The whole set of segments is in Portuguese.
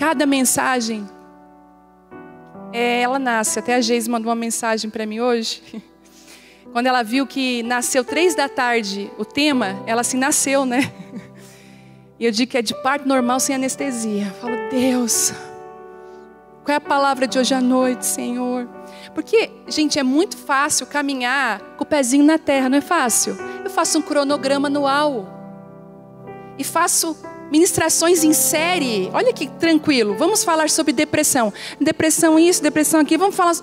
cada mensagem, ela nasce. Até a Geise mandou uma mensagem para mim hoje. Quando ela viu que nasceu 3 da tarde o tema, ela assim nasceu, né? E eu digo que é de parto normal sem anestesia. Eu falo, Deus, qual é a palavra de hoje à noite, Senhor? Porque, gente, é muito fácil caminhar com o pezinho na terra, não é fácil? Eu faço um cronograma anual. E faço ministrações em série. Olha que tranquilo. Vamos falar sobre depressão. Depressão isso, depressão aqui. Vamos falar...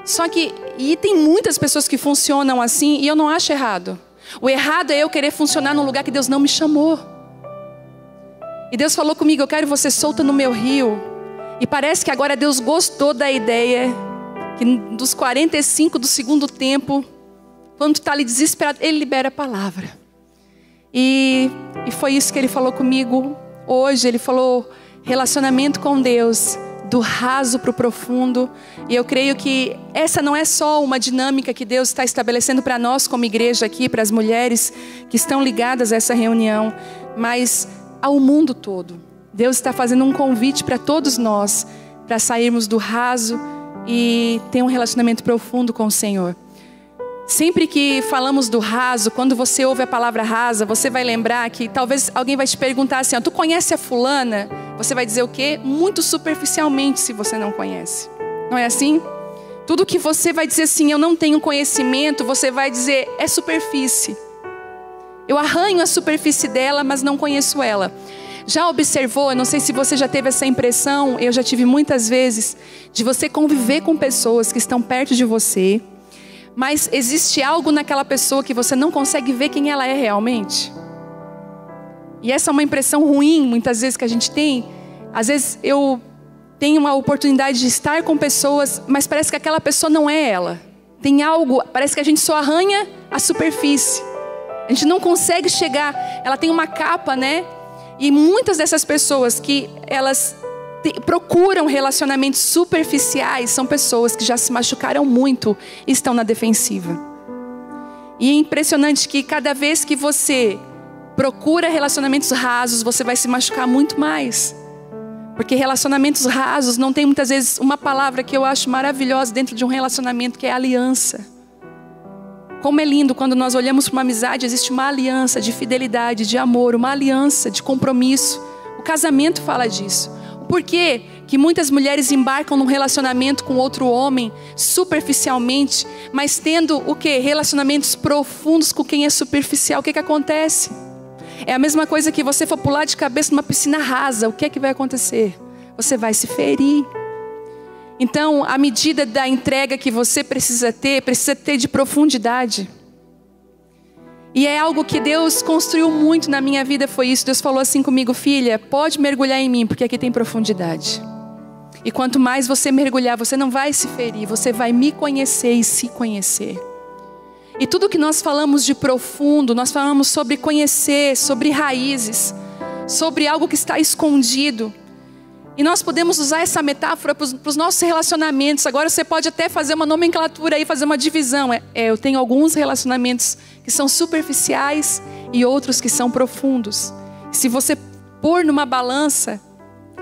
Só que, e tem muitas pessoas que funcionam assim, e eu não acho errado. O errado é eu querer funcionar num lugar que Deus não me chamou. E Deus falou comigo, eu quero você solta no meu rio. E parece que agora Deus gostou da ideia, que dos 45 do segundo tempo, quando tu está ali desesperado, Ele libera a palavra. E foi isso que Ele falou comigo hoje. Ele falou relacionamento com Deus, do raso para o profundo. E eu creio que essa não é só uma dinâmica que Deus está estabelecendo para nós como igreja aqui, para as mulheres que estão ligadas a essa reunião, mas ao mundo todo. Deus está fazendo um convite para todos nós, para sairmos do raso e ter um relacionamento profundo com o Senhor. Sempre que falamos do raso, quando você ouve a palavra rasa, você vai lembrar que talvez alguém vai te perguntar assim, tu conhece a fulana? Você vai dizer o quê? Muito superficialmente, se você não conhece. Não é assim? Tudo que você vai dizer assim, eu não tenho conhecimento, você vai dizer, é superfície. Eu arranho a superfície dela, mas não conheço ela. Já observou, eu não sei se você já teve essa impressão, eu já tive muitas vezes, de você conviver com pessoas que estão perto de você, mas existe algo naquela pessoa que você não consegue ver quem ela é realmente. E essa é uma impressão ruim, muitas vezes, que a gente tem. Às vezes eu tenho uma oportunidade de estar com pessoas, mas parece que aquela pessoa não é ela. Tem algo, parece que a gente só arranha a superfície. A gente não consegue chegar, ela tem uma capa, né? E muitas dessas pessoas que elas procuram relacionamentos superficiais são pessoas que já se machucaram muito e estão na defensiva. E é impressionante que cada vez que você procura relacionamentos rasos, você vai se machucar muito mais. Porque relacionamentos rasos não tem muitas vezes uma palavra que eu acho maravilhosa dentro de um relacionamento, que é aliança. Como é lindo quando nós olhamos para uma amizade, existe uma aliança de fidelidade, de amor, uma aliança de compromisso. O casamento fala disso. Por que que muitas mulheres embarcam num relacionamento com outro homem superficialmente, mas tendo o quê? Relacionamentos profundos com quem é superficial? O que acontece? É a mesma coisa que você for pular de cabeça numa piscina rasa. O que é que vai acontecer? Você vai se ferir. Então, a medida da entrega que você precisa ter de profundidade. E é algo que Deus construiu muito na minha vida, foi isso. Deus falou assim comigo, filha, pode mergulhar em mim, porque aqui tem profundidade. E quanto mais você mergulhar, você não vai se ferir, você vai me conhecer e se conhecer. E tudo que nós falamos de profundo, nós falamos sobre conhecer, sobre raízes, sobre algo que está escondido. E nós podemos usar essa metáfora para os nossos relacionamentos. Agora você pode até fazer uma nomenclatura aí, fazer uma divisão. Eu tenho alguns relacionamentos que são superficiais e outros que são profundos. Se você pôr numa balança,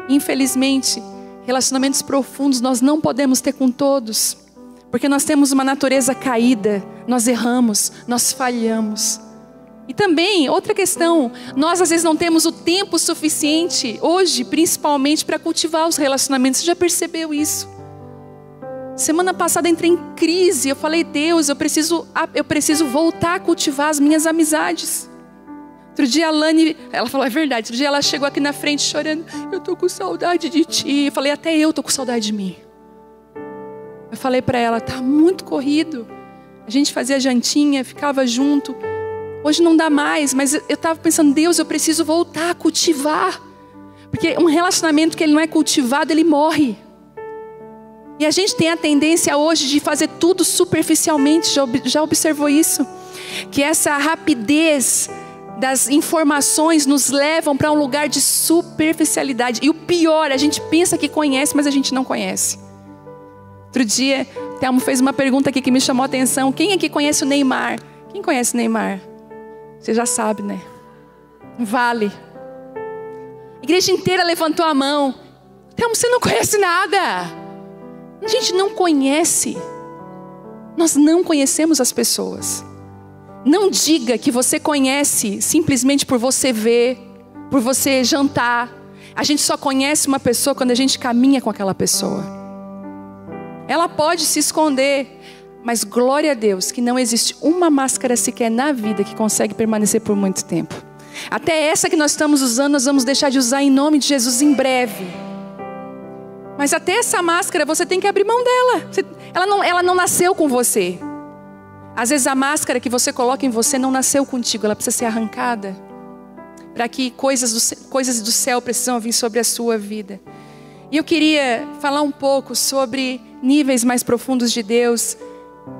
infelizmente, relacionamentos profundos nós não podemos ter com todos. Porque nós temos uma natureza caída, nós erramos, nós falhamos. E também, outra questão, nós às vezes não temos o tempo suficiente, hoje principalmente, para cultivar os relacionamentos. Você já percebeu isso? Semana passada entrei em crise, eu falei, Deus, eu preciso voltar a cultivar as minhas amizades. Outro dia a Lani, ela falou, é verdade, outro dia ela chegou aqui na frente chorando, eu tô com saudade de ti. Eu falei, até eu tô com saudade de mim. Eu falei para ela, tá muito corrido. A gente fazia jantinha, ficava junto. Hoje não dá mais, mas eu estava pensando, Deus, eu preciso voltar a cultivar. Porque um relacionamento que ele não é cultivado, ele morre. E a gente tem a tendência hoje de fazer tudo superficialmente, já observou isso? Que essa rapidez das informações nos levam para um lugar de superficialidade. E o pior, a gente pensa que conhece, mas a gente não conhece. Outro dia, o Telmo fez uma pergunta aqui que me chamou a atenção. Quem aqui conhece o Neymar? Quem conhece o Neymar? Você já sabe, né? Vale. A igreja inteira levantou a mão. Então você não conhece nada. A gente não conhece. Nós não conhecemos as pessoas. Não diga que você conhece simplesmente por você ver, por você jantar. A gente só conhece uma pessoa quando a gente caminha com aquela pessoa. Ela pode se esconder, mas glória a Deus que não existe uma máscara sequer na vida que consegue permanecer por muito tempo. Até essa que nós estamos usando, nós vamos deixar de usar em nome de Jesus em breve. Mas até essa máscara você tem que abrir mão dela. Ela não nasceu com você. Às vezes a máscara que você coloca em você não nasceu contigo, ela precisa ser arrancada. Para que coisas do céu precisam vir sobre a sua vida. E eu queria falar um pouco sobre níveis mais profundos de Deus,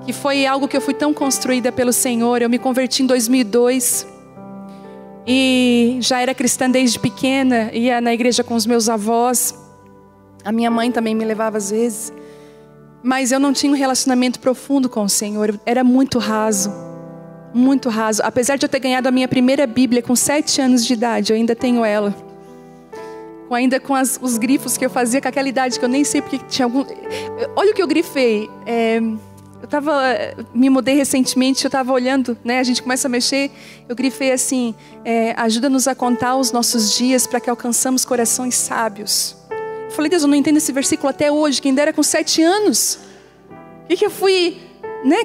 que foi algo que eu fui tão construída pelo Senhor. Eu me converti em 2002 e já era cristã desde pequena, ia na igreja com os meus avós. A minha mãe também me levava às vezes. Mas eu não tinha um relacionamento profundo com o Senhor, era muito raso. Muito raso. Apesar de eu ter ganhado a minha primeira Bíblia com 7 anos de idade, eu ainda tenho ela. Ainda com os grifos que eu fazia com aquela idade, que eu nem sei porque tinha algum... Olha o que eu grifei. Me mudei recentemente, eu estava olhando, né? A gente começa a mexer. Eu grifei assim, ajuda-nos a contar os nossos dias para que alcançamos corações sábios. Eu falei, Deus, eu não entendo esse versículo até hoje, quem dera com 7 anos. O que eu fui, né?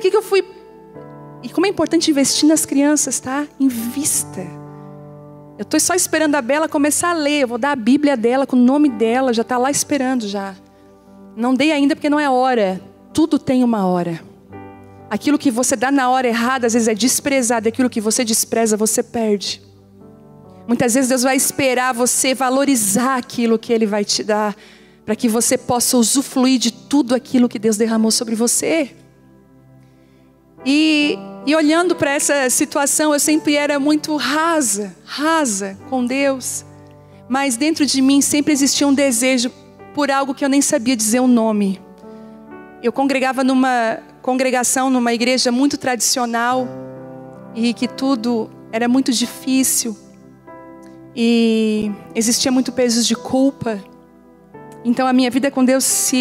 E como é importante investir nas crianças, tá? Invista. Eu estou só esperando a Bela começar a ler. Eu vou dar a Bíblia dela com o nome dela. Já está lá esperando já. Não dei ainda porque não é hora. Tudo tem uma hora. Aquilo que você dá na hora errada, às vezes é desprezado. Aquilo que você despreza, você perde. Muitas vezes Deus vai esperar você valorizar aquilo que Ele vai te dar, para que você possa usufruir de tudo aquilo que Deus derramou sobre você. E olhando para essa situação, eu sempre era muito rasa com Deus. Mas dentro de mim sempre existia um desejo por algo que eu nem sabia dizer o nome. Eu congregava numa congregação, numa igreja muito tradicional, e que tudo era muito difícil. E existia muito peso de culpa. Então a minha vida com Deus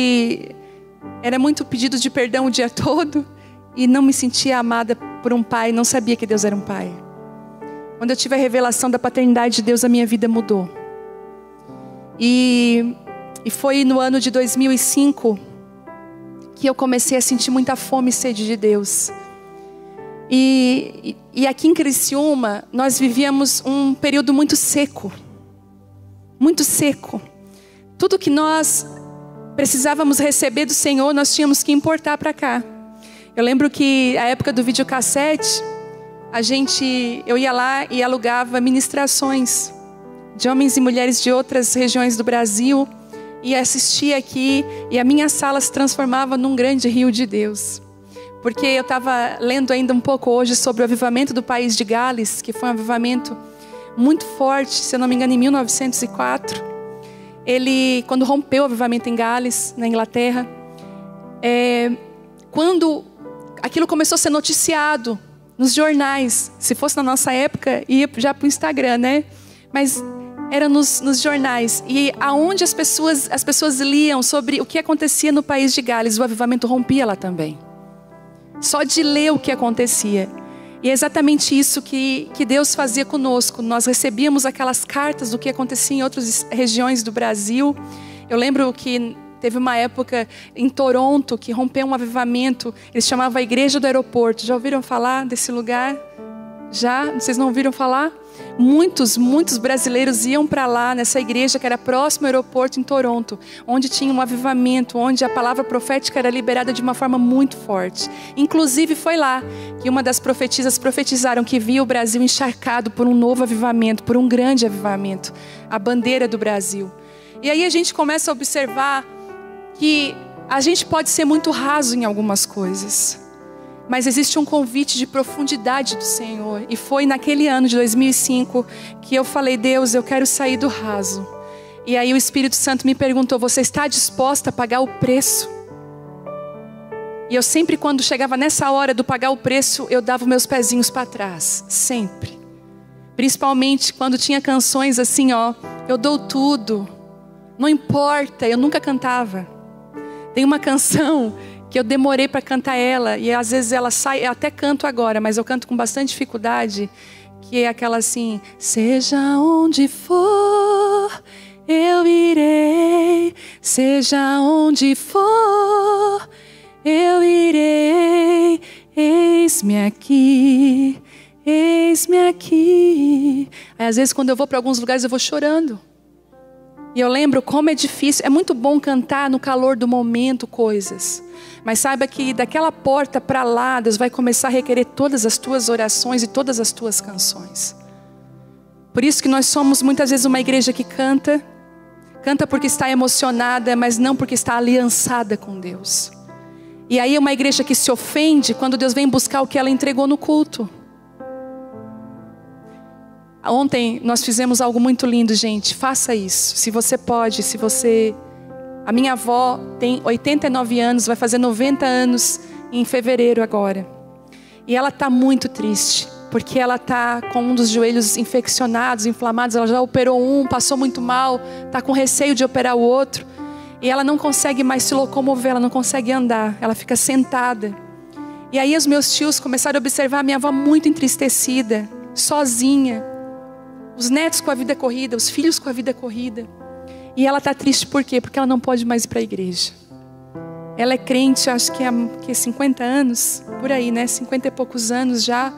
era muito pedido de perdão o dia todo. E não me sentia amada por um pai, não sabia que Deus era um pai. Quando eu tive a revelação da paternidade de Deus, a minha vida mudou. E foi no ano de 2005 que eu comecei a sentir muita fome e sede de Deus. E aqui em Criciúma, nós vivíamos um período muito seco. Muito seco. Tudo que nós precisávamos receber do Senhor, nós tínhamos que importar para cá. Eu lembro que a época do videocassete, eu ia lá e alugava ministrações de homens e mulheres de outras regiões do Brasil e assistia aqui, e a minha sala se transformava num grande rio de Deus. Porque eu estava lendo ainda um pouco hoje sobre o avivamento do país de Gales, que foi um avivamento muito forte, se eu não me engano, em 1904. Quando rompeu o avivamento em Gales, na Inglaterra, quando aquilo começou a ser noticiado nos jornais. Se fosse na nossa época, ia já para o Instagram, né? Mas era nos jornais. E aonde as pessoas liam sobre o que acontecia no país de Gales, o avivamento rompia lá também. Só de ler o que acontecia. E é exatamente isso que Deus fazia conosco. Nós recebíamos aquelas cartas do que acontecia em outras regiões do Brasil. Eu lembro que teve uma época em Toronto que rompeu um avivamento. Eles chamavam a Igreja do Aeroporto. Já ouviram falar desse lugar? Já? Vocês não ouviram falar? Muitos brasileiros iam para lá, nessa igreja que era próximo ao aeroporto em Toronto, onde tinha um avivamento, onde a palavra profética era liberada de uma forma muito forte. Inclusive foi lá que uma das profetisas profetizaram que via o Brasil encharcado por um novo avivamento, por um grande avivamento, a bandeira do Brasil. E aí a gente começa a observar que a gente pode ser muito raso em algumas coisas, mas existe um convite de profundidade do Senhor. E foi naquele ano de 2005 que eu falei, Deus, eu quero sair do raso. E aí o Espírito Santo me perguntou, você está disposta a pagar o preço? E eu sempre, quando chegava nessa hora do pagar o preço, eu dava meus pezinhos para trás, sempre. Principalmente quando tinha canções assim, ó, eu dou tudo. Não importa, eu nunca cantava. Tem uma canção que eu demorei para cantar ela, e às vezes ela sai, eu até canto agora, mas eu canto com bastante dificuldade, que é aquela assim: seja onde for, eu irei, seja onde for, eu irei, eis-me aqui, eis-me aqui. Aí, às vezes quando eu vou para alguns lugares eu vou chorando. E eu lembro como é difícil, é muito bom cantar no calor do momento coisas. Mas saiba que daquela porta para lá, Deus vai começar a requerer todas as tuas orações e todas as tuas canções. Por isso que nós somos muitas vezes uma igreja que canta porque está emocionada, mas não porque está aliançada com Deus. E aí é uma igreja que se ofende quando Deus vem buscar o que ela entregou no culto. Ontem nós fizemos algo muito lindo, gente. Faça isso, se você pode, se você... A minha avó tem 89 anos, vai fazer 90 anos em fevereiro agora. E ela está muito triste, porque ela está com um dos joelhos infeccionados, inflamados. Ela já operou um, passou muito mal, está com receio de operar o outro. E ela não consegue mais se locomover, ela não consegue andar, ela fica sentada. E aí os meus tios começaram a observar a minha avó muito entristecida, sozinha. Os netos com a vida corrida, os filhos com a vida corrida. E ela está triste por quê? Porque ela não pode mais ir para a igreja. Ela é crente, acho que há 50 anos, por aí, né? 50 e poucos anos já.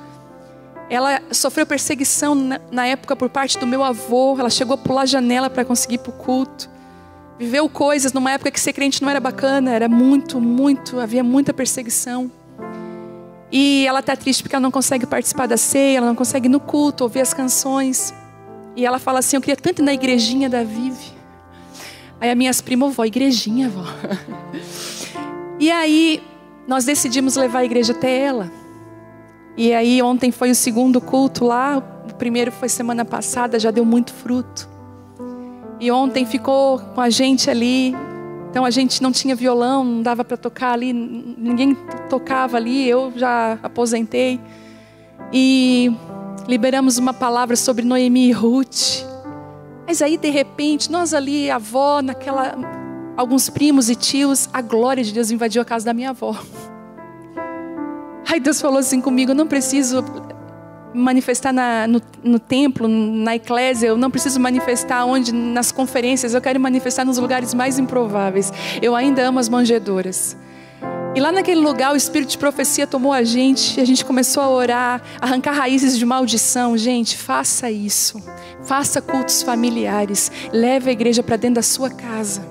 Ela sofreu perseguição na época por parte do meu avô. Ela chegou a pular a janela para conseguir ir para o culto. Viveu coisas numa época que ser crente não era bacana. Era havia muita perseguição. E ela está triste porque ela não consegue participar da ceia, ela não consegue ir no culto, ouvir as canções. E ela fala assim: eu queria tanto ir na igrejinha da Vivi. Aí as minhas primas: vó, igrejinha, vó. E aí nós decidimos levar a igreja até ela. E aí ontem foi o segundo culto lá. O primeiro foi semana passada, já deu muito fruto. E ontem ficou com a gente ali. Então a gente não tinha violão, não dava para tocar ali. Ninguém tocava ali, eu já aposentei. E liberamos uma palavra sobre Noemi e Ruth. Mas aí de repente, nós ali, a avó, alguns primos e tios, a glória de Deus invadiu a casa da minha avó. Aí Deus falou assim comigo: eu não preciso manifestar no templo, na eclésia, eu não preciso manifestar nas conferências, eu quero manifestar nos lugares mais improváveis. Eu ainda amo as manjedoras. E lá naquele lugar o espírito de profecia tomou a gente começou a orar, arrancar raízes de maldição. Gente, faça isso, faça cultos familiares, leve a igreja para dentro da sua casa.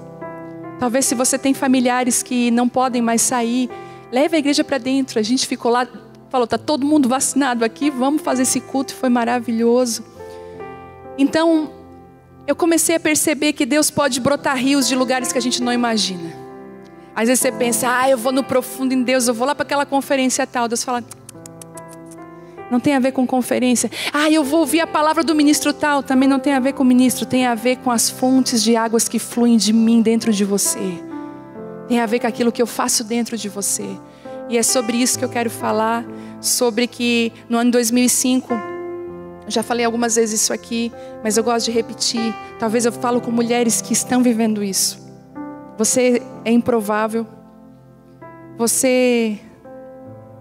Talvez se você tem familiares que não podem mais sair, leve a igreja para dentro. A gente ficou lá, falou: está todo mundo vacinado aqui, vamos fazer esse culto. Foi maravilhoso. Então eu comecei a perceber que Deus pode brotar rios de lugares que a gente não imagina. Às vezes você pensa: eu vou no profundo em Deus, eu vou lá para aquela conferência tal. Deus fala: não tem a ver com conferência. Eu vou ouvir a palavra do ministro tal. Também não tem a ver com o ministro, tem a ver com as fontes de águas que fluem de mim dentro de você. Tem a ver com aquilo que eu faço dentro de você. E é sobre isso que eu quero falar. Sobre que no ano 2005, já falei algumas vezes isso aqui, mas eu gosto de repetir. Talvez eu falo com mulheres que estão vivendo isso. Você é improvável. Você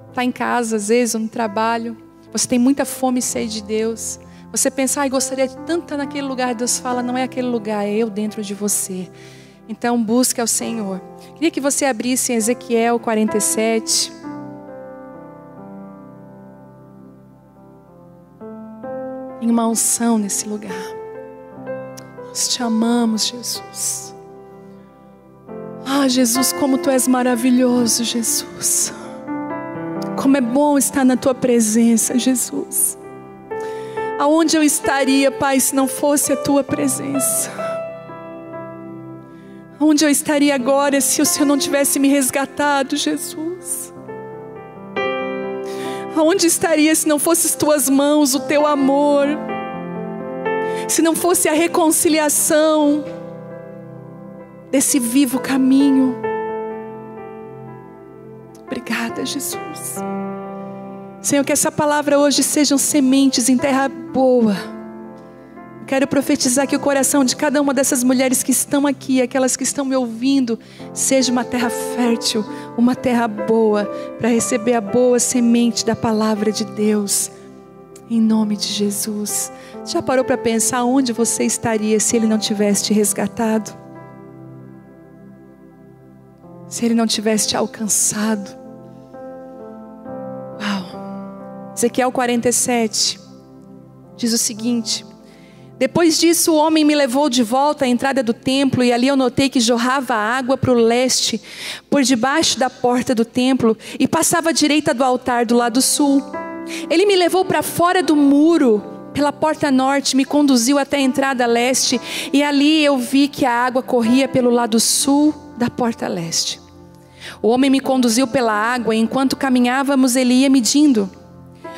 está em casa, às vezes, ou no trabalho. Você tem muita fome e sede de Deus. Você pensa: gostaria de tanto estar naquele lugar. Deus fala: não é aquele lugar, é eu dentro de você. Então busque ao Senhor. Queria que você abrisse em Ezequiel 47. Tem uma unção nesse lugar. Nós te amamos, Jesus. Jesus, como Tu és maravilhoso, Jesus. Como é bom estar na Tua presença, Jesus. Aonde eu estaria, Pai, se não fosse a Tua presença? Aonde eu estaria agora se o Senhor não tivesse me resgatado, Jesus? Aonde estaria se não fosse as Tuas mãos, o Teu amor? Se não fosse a reconciliação desse vivo caminho? Obrigada, Jesus. Senhor, que essa palavra hoje sejam sementes em terra boa. quero profetizar que o coração de cada uma dessas mulheres que estão aqui, aquelas que estão me ouvindo, seja uma terra fértil, uma terra boa, para receber a boa semente da palavra de Deus. Em nome de Jesus. Já parou para pensar onde você estaria se Ele não tivesse te resgatado? Se Ele não tivesse te alcançado? Uau! Ezequiel 47 diz o seguinte: depois disso o homem me levou de volta à entrada do templo, e ali eu notei que jorrava água para o leste, por debaixo da porta do templo, e passava à direita do altar do lado sul. Ele me levou para fora do muro, pela porta norte, me conduziu até a entrada leste, e ali eu vi que a água corria pelo lado sul da porta leste. O homem me conduziu pela água, e enquanto caminhávamos ele ia medindo.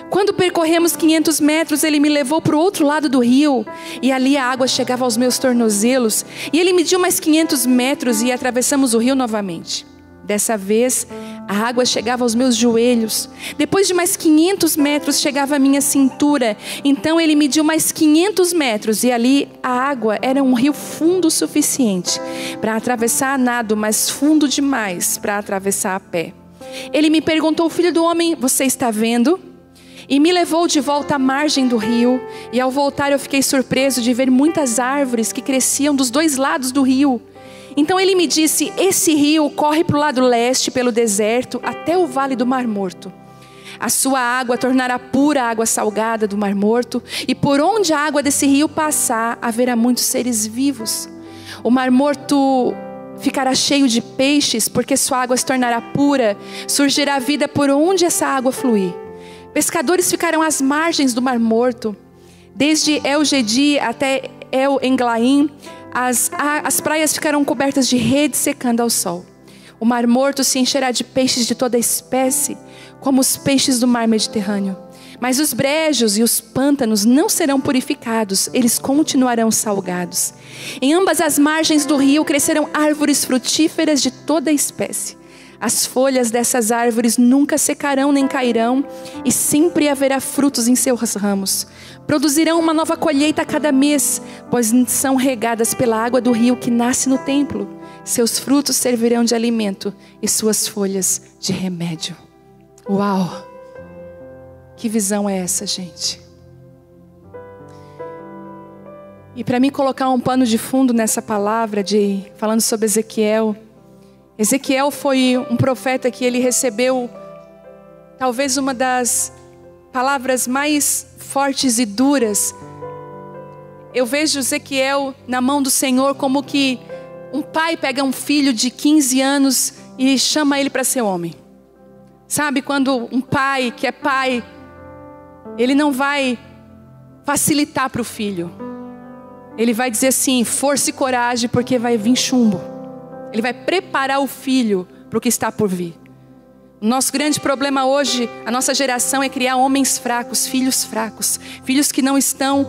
Quando percorremos 500 metros, ele me levou para o outro lado do rio, e ali a água chegava aos meus tornozelos, e ele mediu mais 500 metros e atravessamos o rio novamente. Dessa vez, a água chegava aos meus joelhos. Depois de mais 500 metros, chegava à minha cintura. Então ele mediu mais 500 metros, e ali a água era um rio fundo o suficiente para atravessar a nado, mas fundo demais para atravessar a pé. Ele me perguntou: filho do homem, você está vendo? E me levou de volta à margem do rio, e ao voltar eu fiquei surpreso de ver muitas árvores que cresciam dos dois lados do rio. Então ele me disse: esse rio corre para o lado leste pelo deserto até o vale do Mar Morto. A sua água tornará pura a água salgada do Mar Morto, e por onde a água desse rio passar, haverá muitos seres vivos. O Mar Morto ficará cheio de peixes, porque sua água se tornará pura, surgirá vida por onde essa água fluir. Pescadores ficarão às margens do Mar Morto, desde El-Gedi até El-Englaim. As praias ficarão cobertas de redes secando ao sol. O Mar Morto se encherá de peixes de toda espécie, como os peixes do mar Mediterrâneo. Mas os brejos e os pântanos não serão purificados, eles continuarão salgados. Em ambas as margens do rio crescerão árvores frutíferas de toda espécie. As folhas dessas árvores nunca secarão nem cairão, e sempre haverá frutos em seus ramos. Produzirão uma nova colheita a cada mês, pois são regadas pela água do rio que nasce no templo. Seus frutos servirão de alimento e suas folhas de remédio. Uau! Que visão é essa, gente? E para mim colocar um pano de fundo nessa palavra, falando sobre Ezequiel. Ezequiel foi um profeta que ele recebeu talvez uma das palavras mais fortes e duras. Eu vejo Ezequiel na mão do Senhor como que um pai pega um filho de 15 anos e chama ele para ser homem. Sabe, quando um pai que é pai, ele não vai facilitar para o filho. Ele vai dizer assim: força e coragem, porque vai vir chumbo. Ele vai preparar o filho para o que está por vir. O nosso grande problema hoje, a nossa geração, é criar homens fracos, filhos que não estão,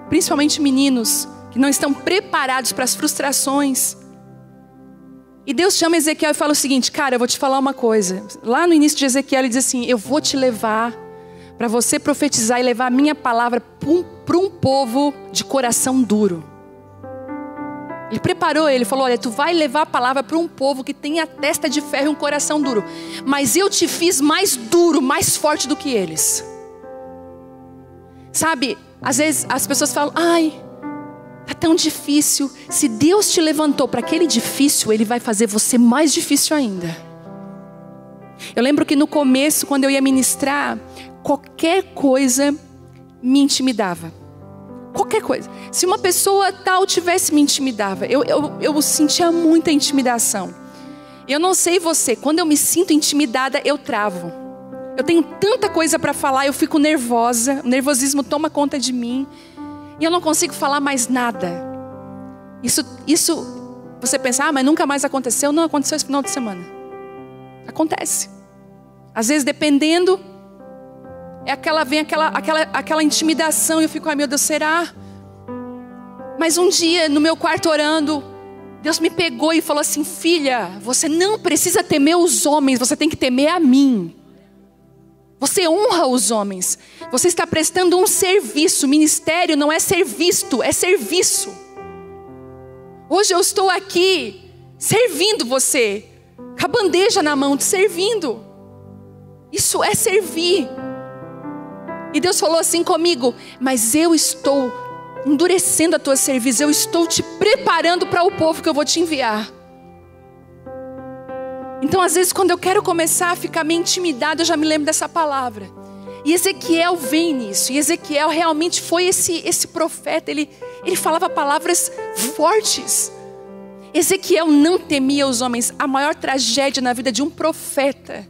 principalmente meninos, que não estão preparados para as frustrações. E Deus chama Ezequiel e fala o seguinte: cara, eu vou te falar uma coisa. Lá no início de Ezequiel ele diz assim: eu vou te levar para você profetizar e levar a minha palavra para um povo de coração duro. Ele preparou ele, falou: olha, tu vai levar a palavra para um povo que tem a testa de ferro e um coração duro. Mas eu te fiz mais duro, mais forte do que eles. Sabe, às vezes as pessoas falam: ai, tá tão difícil. Se Deus te levantou para aquele difícil, Ele vai fazer você mais difícil ainda. Eu lembro que no começo, quando eu ia ministrar, qualquer coisa me intimidava. Qualquer coisa. Se uma pessoa tal tivesse, me intimidava. Eu sentia muita intimidação. Eu não sei você, quando eu me sinto intimidada, eu travo. Eu tenho tanta coisa para falar, eu fico nervosa. O nervosismo toma conta de mim. E eu não consigo falar mais nada. Isso você pensa: ah, mas nunca mais aconteceu. Não, aconteceu esse final de semana. Acontece. Às vezes, dependendo, vem aquela intimidação, e eu fico: ai meu Deus, será? Mas um dia, no meu quarto orando, Deus me pegou e falou assim: filha, você não precisa temer os homens, você tem que temer a mim. Você honra os homens. Você está prestando um serviço. Ministério não é ser visto, é serviço. Hoje eu estou aqui servindo você, com a bandeja na mão, te servindo. Isso é servir. E Deus falou assim comigo: mas eu estou endurecendo a tua cerviz, eu estou te preparando para o povo que eu vou te enviar. Então às vezes quando eu quero começar a ficar meio intimidado, eu já me lembro dessa palavra. E Ezequiel vem nisso. E Ezequiel realmente foi esse profeta. Ele falava palavras fortes. Ezequiel não temia os homens. A maior tragédia na vida de um profeta,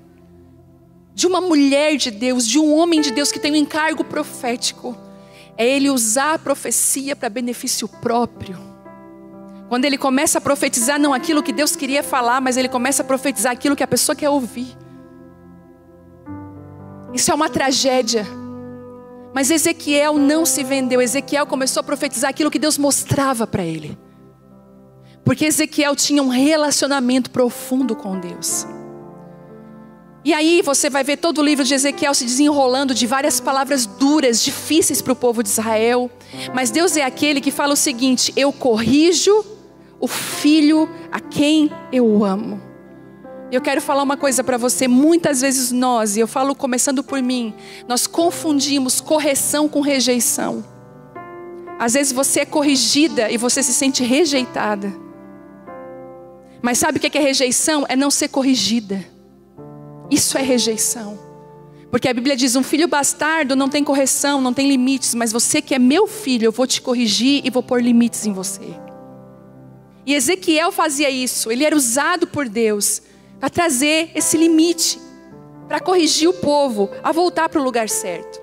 de uma mulher de Deus, de um homem de Deus que tem um encargo profético, é ele usar a profecia para benefício próprio. Quando ele começa a profetizar não aquilo que Deus queria falar, mas ele começa a profetizar aquilo que a pessoa quer ouvir. Isso é uma tragédia. Mas Ezequiel não se vendeu. Ezequiel começou a profetizar aquilo que Deus mostrava para ele. Porque Ezequiel tinha um relacionamento profundo com Deus. E aí você vai ver todo o livro de Ezequiel se desenrolando de várias palavras duras, difíceis para o povo de Israel. Mas Deus é aquele que fala o seguinte: eu corrijo o filho a quem eu amo. Eu quero falar uma coisa para você. Muitas vezes nós, e eu falo começando por mim, nós confundimos correção com rejeição. Às vezes você é corrigida e você se sente rejeitada. Mas sabe o que é rejeição? É não ser corrigida. Isso é rejeição. Porque a Bíblia diz: um filho bastardo não tem correção, não tem limites. Mas você que é meu filho, eu vou te corrigir e vou pôr limites em você. E Ezequiel fazia isso. Ele era usado por Deus para trazer esse limite, para corrigir o povo a voltar para o lugar certo.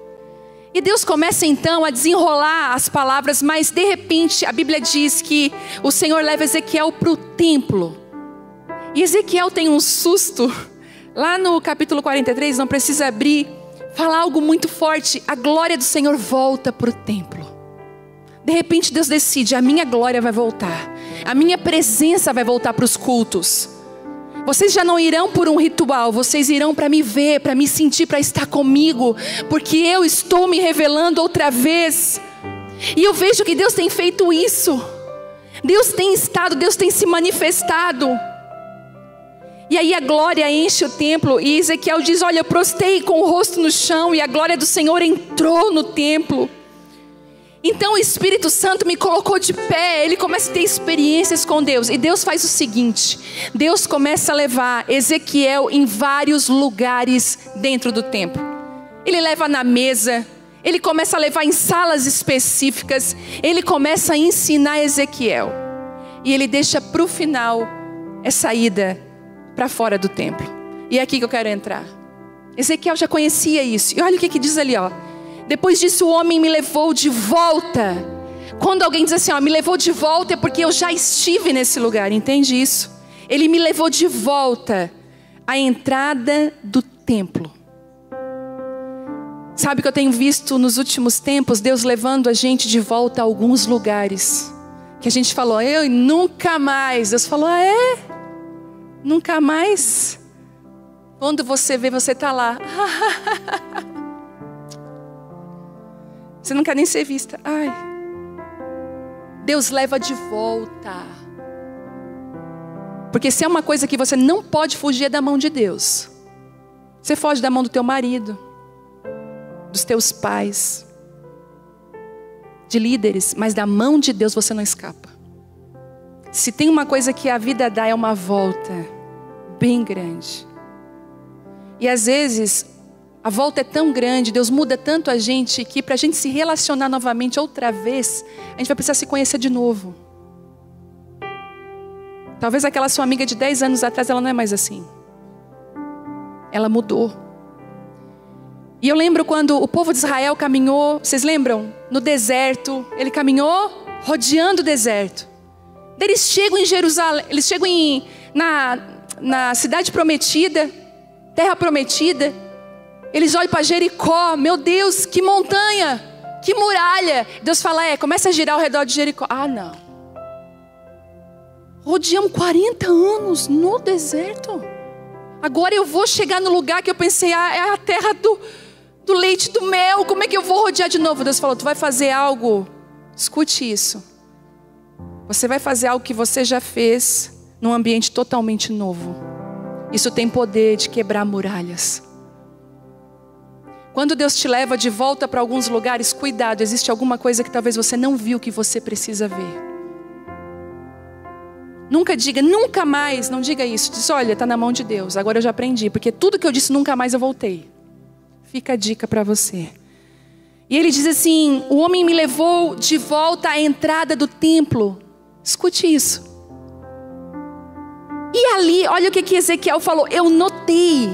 E Deus começa então a desenrolar as palavras. Mas de repente a Bíblia diz que o Senhor leva Ezequiel para o templo. E Ezequiel tem um susto. Lá no capítulo 43, não precisa abrir, fala algo muito forte. A glória do Senhor volta para o templo. De repente Deus decide: a minha glória vai voltar. A minha presença vai voltar para os cultos. Vocês já não irão por um ritual, vocês irão para me ver, para me sentir, para estar comigo. Porque eu estou me revelando outra vez. E eu vejo que Deus tem feito isso. Deus tem estado, Deus tem se manifestado. E aí a glória enche o templo. E Ezequiel diz: olha, eu prostei com o rosto no chão. E a glória do Senhor entrou no templo. Então o Espírito Santo me colocou de pé. Ele começa a ter experiências com Deus. E Deus faz o seguinte: Deus começa a levar Ezequiel em vários lugares dentro do templo. Ele leva na mesa. Ele começa a levar em salas específicas. Ele começa a ensinar Ezequiel. E ele deixa para o final essa ida para fora do templo. E é aqui que eu quero entrar. Ezequiel já conhecia isso. E olha o que diz ali, ó. Depois disso o homem me levou de volta. Quando alguém diz assim, ó, me levou de volta, é porque eu já estive nesse lugar. Entende isso? Ele me levou de volta à entrada do templo. Sabe o que eu tenho visto nos últimos tempos? Deus levando a gente de volta a alguns lugares que a gente falou: eu nunca mais. Deus falou: ah, é? Nunca mais? Quando você vê, você está lá. Você não quer nem ser vista. Ai. Deus leva de volta. Porque se é uma coisa que você não pode fugir, é da mão de Deus. Você foge da mão do teu marido, dos teus pais, de líderes, mas da mão de Deus você não escapa. Se tem uma coisa que a vida dá, é uma volta bem grande. E às vezes a volta é tão grande, Deus muda tanto a gente, que para a gente se relacionar novamente outra vez, a gente vai precisar se conhecer de novo. Talvez aquela sua amiga de 10 anos atrás, ela não é mais assim. Ela mudou. E eu lembro quando o povo de Israel caminhou, vocês lembram? No deserto, ele caminhou rodeando o deserto. Eles chegam em Jerusalém, eles chegam na cidade prometida, terra prometida. Eles olham para Jericó, meu Deus, que montanha, que muralha. Deus fala: começa a girar ao redor de Jericó. Ah, não. Rodeamos 40 anos no deserto. Agora eu vou chegar no lugar que eu pensei: é a terra do leite e do mel, como é que eu vou rodear de novo? Deus falou, tu vai fazer algo, escute isso. Você vai fazer algo que você já fez num ambiente totalmente novo. Isso tem poder de quebrar muralhas. Quando Deus te leva de volta para alguns lugares, cuidado, existe alguma coisa que talvez você não viu que você precisa ver. Nunca diga, nunca mais, não diga isso. Diz, olha, está na mão de Deus, agora eu já aprendi. Porque tudo que eu disse, nunca mais eu voltei. Fica a dica para você. E ele diz assim, o homem me levou de volta à entrada do templo. Escute isso. E ali, olha o que Ezequiel falou, eu notei.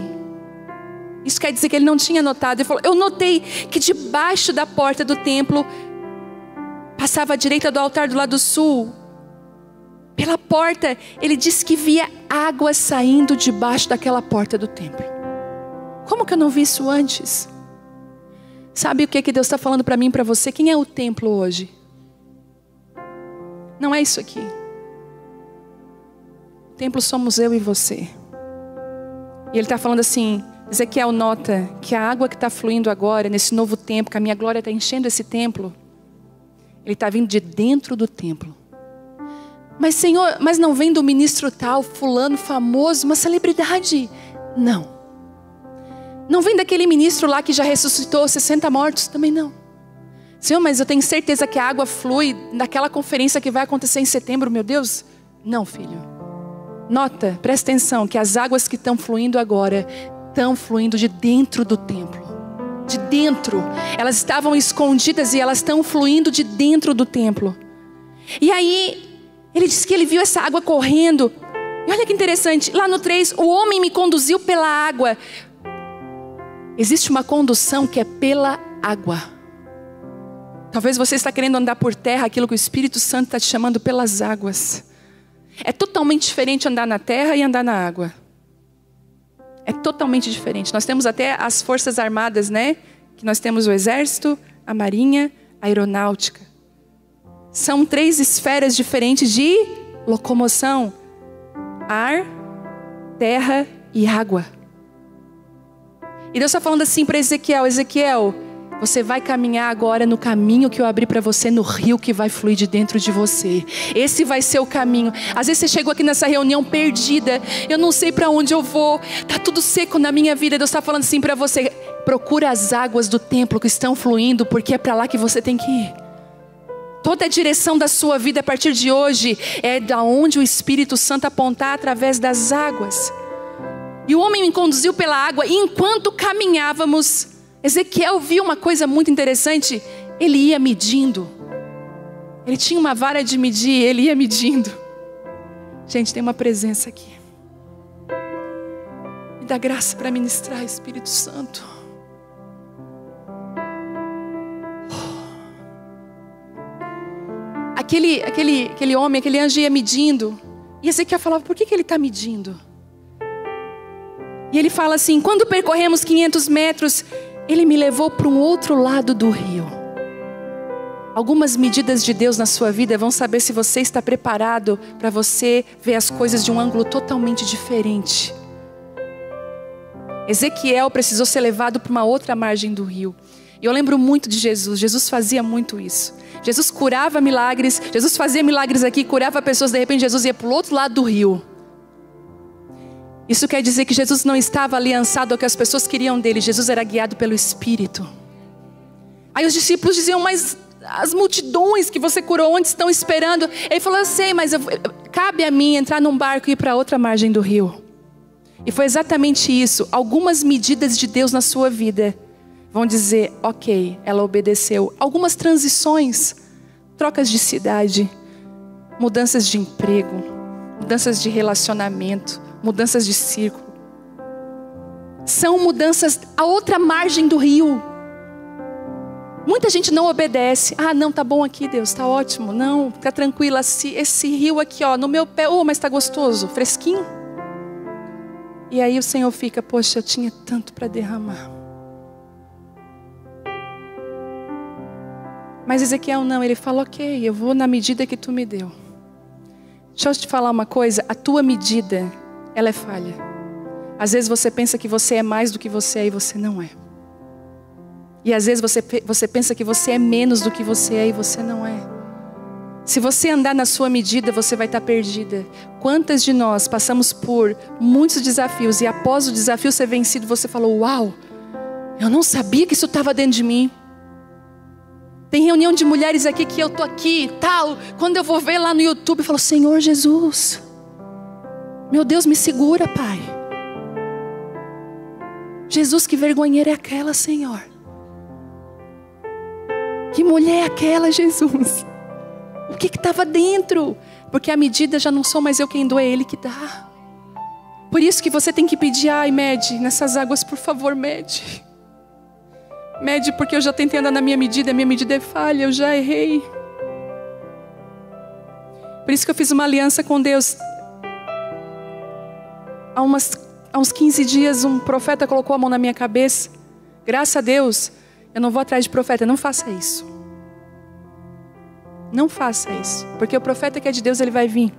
Isso quer dizer que ele não tinha notado. Ele falou, eu notei que debaixo da porta do templo, passava à direita do altar do lado sul. Pela porta, ele disse que via água saindo debaixo daquela porta do templo. Como que eu não vi isso antes? Sabe o que Deus está falando para mim e para você? Quem é o templo hoje? Não é isso aqui. O templo somos eu e você. E ele está falando assim, Ezequiel, nota que a água que está fluindo agora, nesse novo templo, que a minha glória está enchendo esse templo, ele está vindo de dentro do templo. Mas Senhor, mas não vem do ministro tal, fulano famoso, uma celebridade. Não. Não vem daquele ministro lá que já ressuscitou 60 mortos, também não. Senhor, mas eu tenho certeza que a água flui naquela conferência que vai acontecer em setembro, meu Deus. Não, filho. Nota, presta atenção, que as águas que estão fluindo agora, estão fluindo de dentro do templo. De dentro. Elas estavam escondidas e elas estão fluindo de dentro do templo. E aí, ele disse que ele viu essa água correndo. E olha que interessante, lá no 3, o homem me conduziu pela água. Existe uma condução que é pela água. Talvez você está querendo andar por terra, aquilo que o Espírito Santo está te chamando pelas águas. É totalmente diferente andar na terra e andar na água. É totalmente diferente. Nós temos até as forças armadas, né? Que nós temos o exército, a marinha, a aeronáutica. São 3 esferas diferentes de locomoção. Ar, terra e água. E Deus está falando assim para Ezequiel, Ezequiel, você vai caminhar agora no caminho que eu abri para você, no rio que vai fluir de dentro de você. Esse vai ser o caminho. Às vezes você chegou aqui nessa reunião perdida, eu não sei para onde eu vou, está tudo seco na minha vida. Deus está falando assim para você, procura as águas do templo que estão fluindo, porque é para lá que você tem que ir. Toda a direção da sua vida a partir de hoje é da onde o Espírito Santo apontar através das águas. E o homem me conduziu pela água, e enquanto caminhávamos, Ezequiel viu uma coisa muito interessante. Ele ia medindo. Ele tinha uma vara de medir, ele ia medindo. Gente, tem uma presença aqui. Me dá graça para ministrar, Espírito Santo. Aquele homem, aquele anjo ia medindo. E Ezequiel falava, por que ele está medindo? E ele fala assim, quando percorremos 500 metros, ele me levou para um outro lado do rio. Algumas medidas de Deus na sua vida vão saber se você está preparado para você ver as coisas de um ângulo totalmente diferente. Ezequiel precisou ser levado para uma outra margem do rio. E eu lembro muito de Jesus. Jesus fazia muito isso. Jesus curava milagres. Jesus fazia milagres aqui, curava pessoas. De repente Jesus ia para o outro lado do rio. Isso quer dizer que Jesus não estava aliançado ao que as pessoas queriam dele. Jesus era guiado pelo Espírito. Aí os discípulos diziam, mas as multidões que você curou onde estão esperando? Ele falou, eu sei, mas cabe a mim entrar num barco e ir para outra margem do rio. E foi exatamente isso. Algumas medidas de Deus na sua vida vão dizer, ok, ela obedeceu. Algumas transições, trocas de cidade, mudanças de emprego, mudanças de relacionamento, mudanças de círculo. São mudanças à outra margem do rio. Muita gente não obedece. Ah, não, tá bom aqui, Deus, tá ótimo. Não, fica tranquila. Esse rio aqui, ó, no meu pé, oh, mas tá gostoso, fresquinho. E aí o Senhor fica, poxa, eu tinha tanto para derramar. Mas Ezequiel não, ele fala, ok, eu vou na medida que tu me deu. Deixa eu te falar uma coisa, a tua medida, ela é falha. Às vezes você pensa que você é mais do que você é e você não é. E às vezes você pensa que você é menos do que você é e você não é. Se você andar na sua medida, você vai estar perdida. Quantas de nós passamos por muitos desafios e após o desafio ser vencido, você falou, uau, eu não sabia que isso estava dentro de mim. Tem reunião de mulheres aqui que eu tô aqui e tal. Quando eu vou ver lá no YouTube, eu falo, Senhor Jesus, meu Deus, me segura, Pai. Jesus, que vergonheira é aquela, Senhor? Que mulher é aquela, Jesus? O que estava dentro? Porque a medida já não sou mais eu quem dou, é Ele que dá. Por isso que você tem que pedir, ai, mede nessas águas, por favor, mede. Mede, porque eu já tentei andar na minha medida é falha, eu já errei. Por isso que eu fiz uma aliança com Deus. Há uns 15 dias, um profeta colocou a mão na minha cabeça. Graças a Deus, eu não vou atrás de profeta, não faça isso. Não faça isso, porque o profeta que é de Deus, ele vai vir.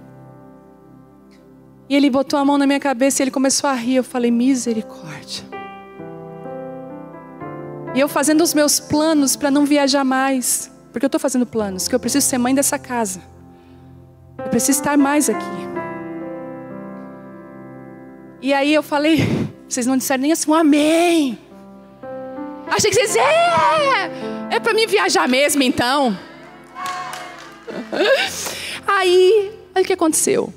E ele botou a mão na minha cabeça e ele começou a rir. Eu falei, misericórdia. E eu fazendo os meus planos para não viajar mais. Porque eu estou fazendo planos, que eu preciso ser mãe dessa casa. Eu preciso estar mais aqui. E aí eu falei, vocês não disseram nem assim, um amém. Achei que vocês é para mim viajar mesmo então. Aí, olha o que aconteceu.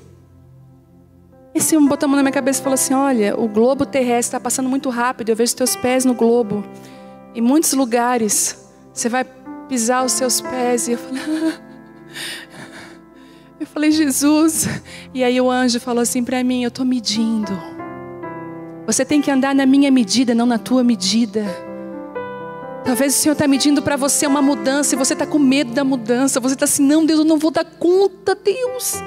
Esse homem botou a mão na minha cabeça e falou assim, olha, o globo terrestre está passando muito rápido, eu vejo teus pés no globo. Em muitos lugares, você vai pisar os seus pés. E eu falei, Jesus. E aí o anjo falou assim para mim, eu estou medindo. Você tem que andar na minha medida, não na tua medida. Talvez o Senhor está medindo para você uma mudança e você está com medo da mudança. Você está assim, não, Deus, eu não vou dar conta, Deus.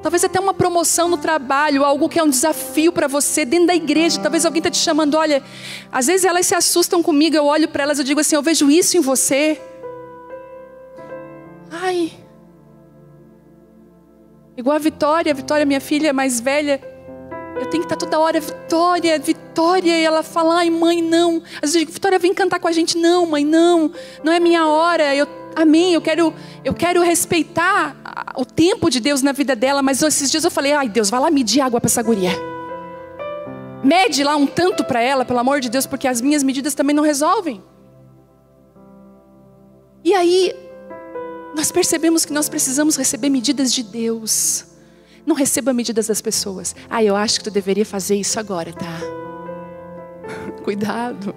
Talvez até uma promoção no trabalho, algo que é um desafio para você, dentro da igreja. Talvez alguém está te chamando, olha, às vezes elas se assustam comigo, eu olho para elas e digo assim, eu vejo isso em você. Ai. Igual a Vitória, minha filha mais velha, eu tenho que estar toda hora, Vitória, e ela fala, ai mãe, não. Às vezes eu digo, Vitória, vem cantar com a gente. Não, mãe, não é minha hora, amém, eu quero respeitar o tempo de Deus na vida dela, mas esses dias eu falei, ai Deus, vai lá medir água para essa guria. Mede lá um tanto para ela, pelo amor de Deus, porque as minhas medidas também não resolvem. E aí, nós percebemos que nós precisamos receber medidas de Deus. Não receba medidas das pessoas. Eu acho que tu deveria fazer isso agora, tá? Cuidado.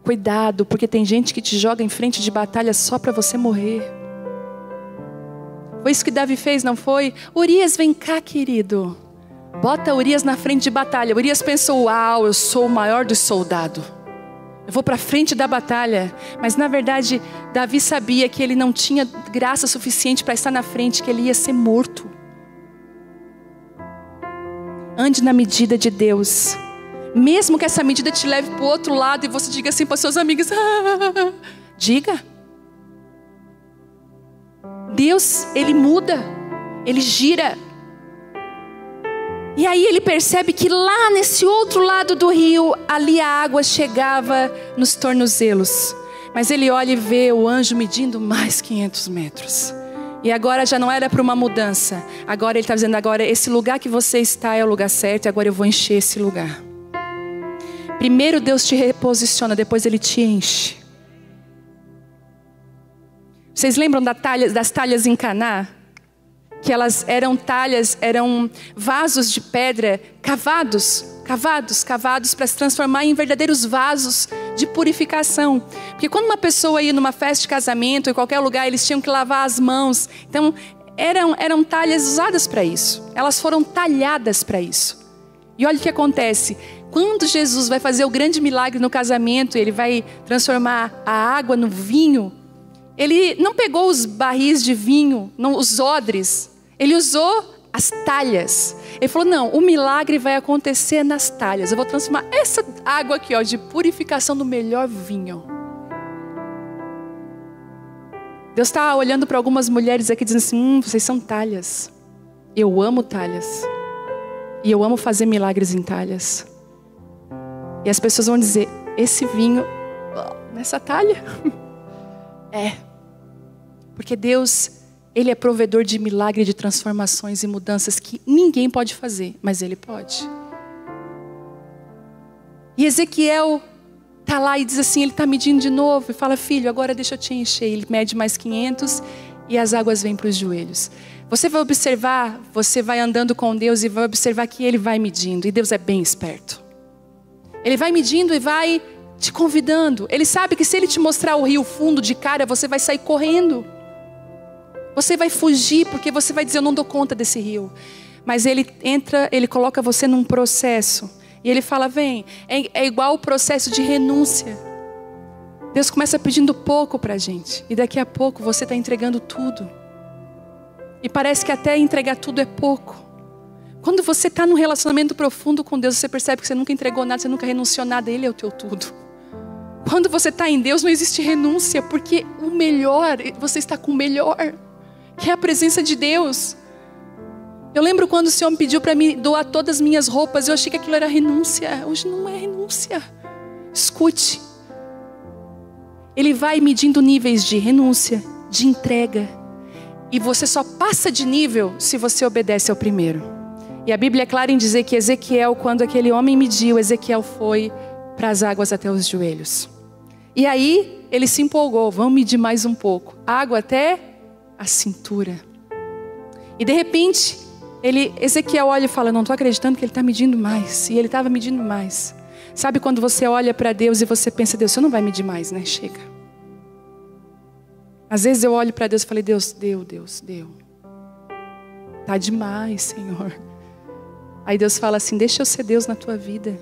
Cuidado, porque tem gente que te joga em frente de batalha só para você morrer. Foi isso que Davi fez, não foi? Urias, vem cá, querido. Bota Urias na frente de batalha. Urias pensou, uau, eu sou o maior dos soldados. Eu vou para frente da batalha. Mas na verdade, Davi sabia que ele não tinha graça suficiente para estar na frente, que ele ia ser morto. Ande na medida de Deus. Mesmo que essa medida te leve para o outro lado e você diga assim para seus amigos, diga. Deus, Ele muda, Ele gira. E aí ele percebe que lá nesse outro lado do rio, ali a água chegava nos tornozelos. Mas ele olha e vê o anjo medindo mais 500 metros. E agora já não era para uma mudança. Agora ele está dizendo, agora esse lugar que você está é o lugar certo, e agora eu vou encher esse lugar. Primeiro Deus te reposiciona, depois Ele te enche. Vocês lembram das talhas em Caná? Que elas eram talhas, eram vasos de pedra cavados para se transformar em verdadeiros vasos de purificação. Porque quando uma pessoa ia numa festa de casamento, em qualquer lugar, eles tinham que lavar as mãos. Então eram talhas usadas para isso. Elas foram talhadas para isso. E olha o que acontece. Quando Jesus vai fazer o grande milagre no casamento, Ele vai transformar a água no vinho. Ele não pegou os barris de vinho, não, os odres. Ele usou as talhas. Ele falou, não, o milagre vai acontecer nas talhas. Eu vou transformar essa água aqui, de purificação no melhor vinho. Deus está olhando para algumas mulheres aqui dizendo assim, vocês são talhas. Eu amo talhas. E eu amo fazer milagres em talhas. E as pessoas vão dizer, esse vinho, nessa talha? Porque Deus, Ele é provedor de milagre, de transformações e mudanças que ninguém pode fazer, mas Ele pode. E Ezequiel está lá e diz assim, ele está medindo de novo e fala, filho, agora deixa eu te encher. Ele mede mais 500 e as águas vêm para os joelhos. Você vai observar, você vai andando com Deus e vai observar que Ele vai medindo. E Deus é bem esperto. Ele vai medindo e vai te convidando. Ele sabe que se Ele te mostrar o rio fundo de cara, você vai sair correndo. Você vai fugir porque você vai dizer, eu não dou conta desse rio. Mas Ele entra, Ele coloca você num processo. E Ele fala, vem, é igual o processo de renúncia. Deus começa pedindo pouco para a gente. E daqui a pouco você está entregando tudo. E parece que até entregar tudo é pouco. Quando você está num relacionamento profundo com Deus, você percebe que você nunca entregou nada, você nunca renunciou nada, Ele é o teu tudo. Quando você está em Deus, não existe renúncia, porque o melhor, você está com o melhor, que é a presença de Deus. Eu lembro quando o Senhor me pediu para me doar todas as minhas roupas, eu achei que aquilo era renúncia. Hoje não é renúncia. Escute. Ele vai medindo níveis de renúncia, de entrega. E você só passa de nível se você obedece ao primeiro. E a Bíblia é clara em dizer que Ezequiel, quando aquele homem mediu, Ezequiel foi para as águas até os joelhos. E aí ele se empolgou, vamos medir mais um pouco. Água até a cintura. E de repente, Ezequiel olha e fala, não estou acreditando que ele está medindo mais. E ele estava medindo mais. Sabe quando você olha para Deus e você pensa, Deus, você não vai medir mais, né? Chega. Às vezes eu olho para Deus e falei, Deus, deu. Tá demais, Senhor. Aí Deus fala assim, deixa eu ser Deus na tua vida.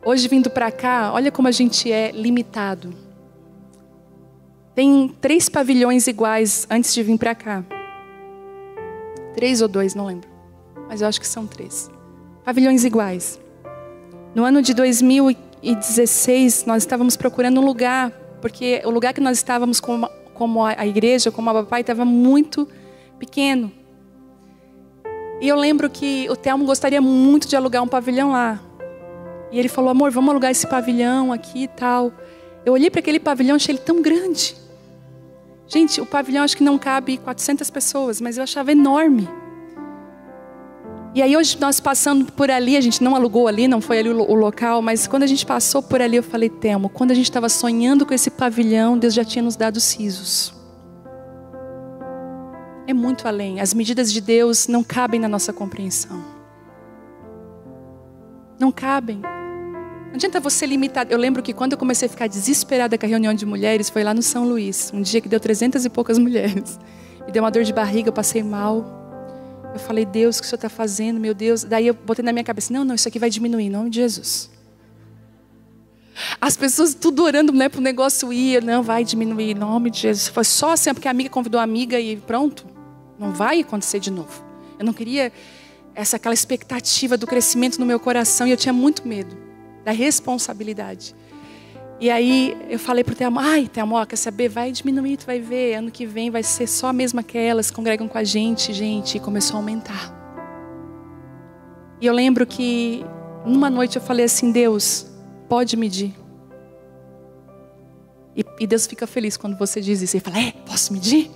Hoje vindo para cá, olha como a gente é limitado. Tem 3 pavilhões iguais antes de vir para cá. 3 ou 2, não lembro. Mas eu acho que são 3. Pavilhões iguais. No ano de 2016, nós estávamos procurando um lugar, porque o lugar que nós estávamos como a igreja, como a papai, estava muito pequeno. E eu lembro que o Telmo gostaria muito de alugar um pavilhão lá. E ele falou, amor, vamos alugar esse pavilhão aqui e tal. Eu olhei para aquele pavilhão e achei ele tão grande. Gente, o pavilhão acho que não cabe 400 pessoas, mas eu achava enorme. E aí hoje nós passando por ali, a gente não alugou ali, não foi ali o local, mas quando a gente passou por ali, eu falei, Telmo, quando a gente estava sonhando com esse pavilhão, Deus já tinha nos dado sisos. É muito além. As medidas de Deus não cabem na nossa compreensão. Não cabem. Não adianta você limitar. Eu lembro que quando eu comecei a ficar desesperada com a reunião de mulheres, foi lá no São Luís. Um dia que deu 300 e poucas mulheres. Me deu uma dor de barriga, eu passei mal. Eu falei, Deus, o que o Senhor está fazendo, meu Deus? Daí eu botei na minha cabeça, não, isso aqui vai diminuir, em nome de Jesus. As pessoas tudo orando, né, para o negócio ir, não, vai diminuir, em nome de Jesus. Foi só assim, porque a amiga convidou a amiga e pronto. Não vai acontecer de novo. Eu não queria aquela expectativa do crescimento no meu coração e eu tinha muito medo da responsabilidade. E aí eu falei pro Telmo, Telmo, quer saber? Vai diminuir, tu vai ver, ano que vem vai ser só a mesma que elas, congregam com a gente, e começou a aumentar. E eu lembro que numa noite eu falei assim, Deus, pode medir. E Deus fica feliz quando você diz isso. Ele fala, posso medir?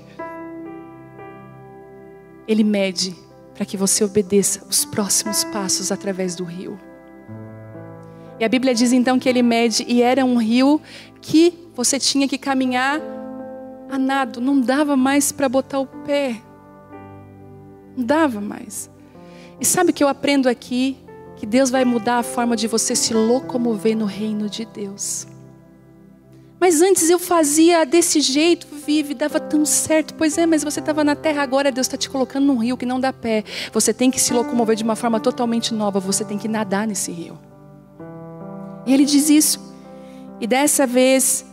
Ele mede para que você obedeça os próximos passos através do rio. E a Bíblia diz então que ele mede, e era um rio que você tinha que caminhar a nado. Não dava mais para botar o pé. Não dava mais. E sabe o que eu aprendo aqui? Que Deus vai mudar a forma de você se locomover no reino de Deus. Mas antes eu fazia desse jeito, vive, dava tão certo. Pois é, mas você estava na terra, agora Deus está te colocando num rio que não dá pé. Você tem que se locomover de uma forma totalmente nova. Você tem que nadar nesse rio. E ele diz isso. E dessa vez,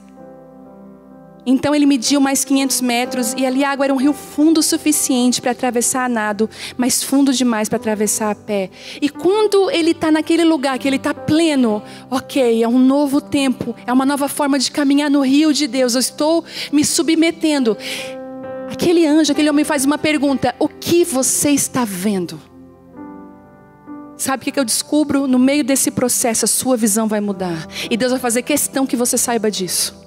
então ele mediu mais 500 metros. E ali a água era um rio fundo o suficiente para atravessar a nado, mas fundo demais para atravessar a pé. E quando ele está naquele lugar que ele está pleno, ok, é um novo tempo, é uma nova forma de caminhar no rio de Deus. Eu estou me submetendo. Aquele anjo, aquele homem faz uma pergunta: o que você está vendo? sabe o que eu descubro? No meio desse processo, a sua visão vai mudar. E Deus vai fazer questão que você saiba disso.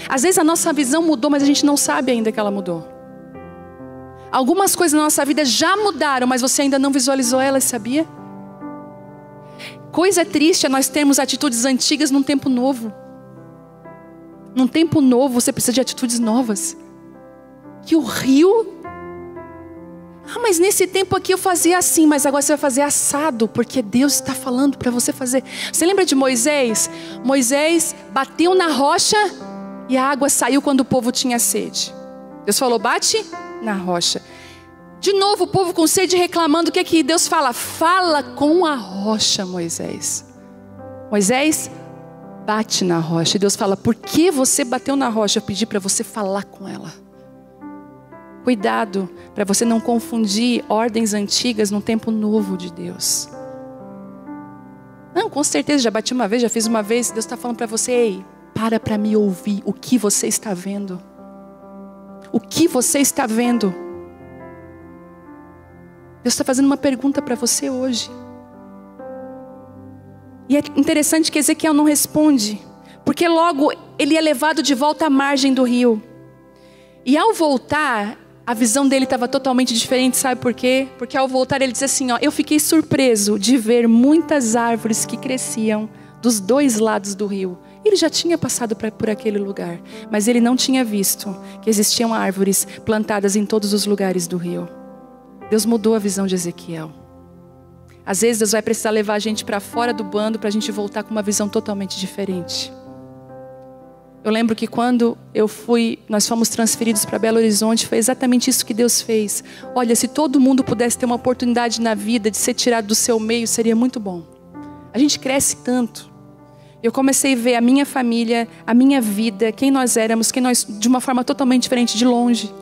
Às vezes a nossa visão mudou, mas a gente não sabe ainda que ela mudou. Algumas coisas na nossa vida já mudaram, mas você ainda não visualizou elas, sabia? Coisa triste é nós termos atitudes antigas num tempo novo. Num tempo novo você precisa de atitudes novas. Que o rio... mas nesse tempo aqui eu fazia assim, mas agora você vai fazer assado, porque Deus está falando para você fazer. Você lembra de Moisés? Moisés bateu na rocha e a água saiu quando o povo tinha sede. Deus falou, bate na rocha. De novo o povo com sede reclamando. O que é que Deus fala? Fala com a rocha, Moisés. Moisés bate na rocha. E Deus fala, por que você bateu na rocha? Eu pedi para você falar com ela. Cuidado para você não confundir ordens antigas no tempo novo de Deus. Não, com certeza, já bati uma vez, já fiz uma vez. Deus está falando para você, ei, para me ouvir. O que você está vendo? O que você está vendo? Deus está fazendo uma pergunta para você hoje. E é interessante que Ezequiel não responde, porque logo ele é levado de volta à margem do rio. E ao voltar, a visão dele estava totalmente diferente, sabe por quê? Porque ao voltar ele diz assim, eu fiquei surpreso de ver muitas árvores que cresciam dos dois lados do rio. Ele já tinha passado por aquele lugar, mas ele não tinha visto que existiam árvores plantadas em todos os lugares do rio. Deus mudou a visão de Ezequiel. Às vezes Deus vai precisar levar a gente para fora do bando para a gente voltar com uma visão totalmente diferente. Eu lembro que quando nós fomos transferidos para Belo Horizonte, foi exatamente isso que Deus fez. Olha, se todo mundo pudesse ter uma oportunidade na vida de ser tirado do seu meio, seria muito bom. A gente cresce tanto. Eu comecei a ver a minha família, a minha vida, quem nós éramos, de uma forma totalmente diferente, de longe.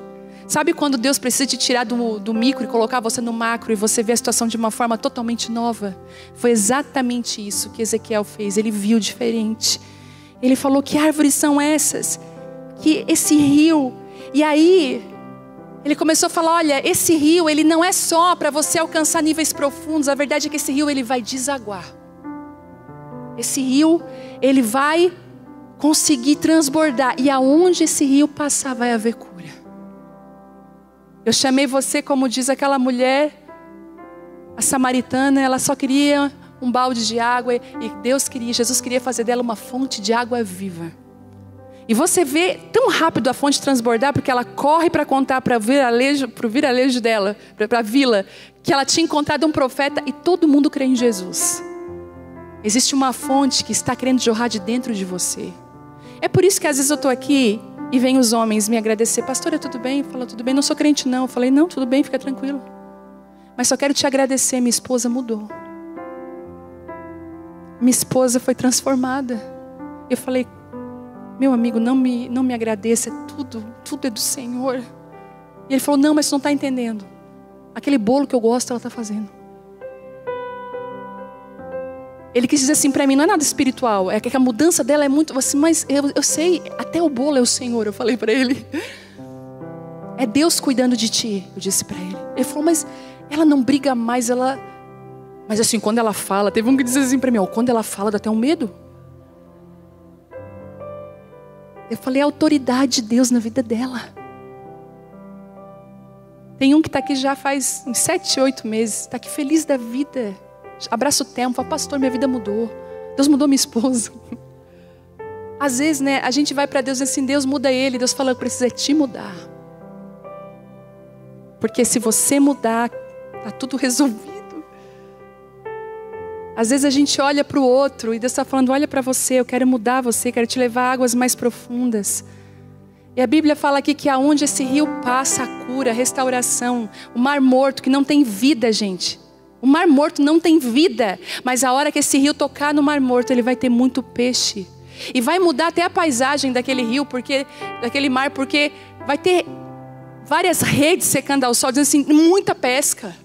Sabe quando Deus precisa te tirar do micro e colocar você no macro e você vê a situação de uma forma totalmente nova? Foi exatamente isso que Ezequiel fez. Ele viu diferente. Ele falou, que árvores são essas? Que esse rio... E aí, ele começou a falar, olha, esse rio, ele não é só para você alcançar níveis profundos. A verdade é que esse rio, ele vai desaguar. Esse rio, ele vai conseguir transbordar. E aonde esse rio passar, vai haver cura. Eu chamei você, como diz aquela mulher, a samaritana, ela só queria um balde de água, e Jesus queria fazer dela uma fonte de água viva. E você vê tão rápido a fonte transbordar, porque ela corre para contar para o viralejo dela, para a vila, que ela tinha encontrado um profeta e todo mundo crê em Jesus. Existe uma fonte que está querendo jorrar de dentro de você. É por isso que às vezes eu estou aqui e vem os homens me agradecer. Pastora, tudo bem? Fala, tudo bem, não sou crente não. Eu falei, não, tudo bem, fica tranquilo. Mas só quero te agradecer, minha esposa mudou. Minha esposa foi transformada. Eu falei, meu amigo, não me agradeça, tudo é do Senhor. E ele falou, não, mas você não está entendendo. Aquele bolo que eu gosto, ela está fazendo. Ele quis dizer assim para mim, não é nada espiritual, é que a mudança dela é muito assim, mas eu sei, até o bolo é o Senhor, eu falei para ele. É Deus cuidando de ti, eu disse para ele. Ele falou, mas ela não briga mais, mas assim, quando ela fala, teve um que disse assim para mim, quando ela fala dá até um medo. Eu falei, a autoridade de Deus na vida dela. Tem um que está aqui já faz uns 7, 8 meses, está aqui feliz da vida. Abraça o tempo, fala, pastor, minha vida mudou. Deus mudou minha esposa. Às vezes, né, a gente vai para Deus e diz assim, Deus muda ele. Deus fala, eu preciso te mudar. Porque se você mudar, está tudo resolvido. Às vezes a gente olha para o outro e Deus está falando, olha para você, eu quero mudar você, quero te levar a águas mais profundas. E a Bíblia fala aqui que aonde esse rio passa, a cura, a restauração. O mar morto que não tem vida, gente. O mar morto não tem vida, mas a hora que esse rio tocar no mar morto, ele vai ter muito peixe. E vai mudar até a paisagem daquele rio, daquele mar, porque vai ter várias redes secando ao sol, dizendo assim, muita pesca.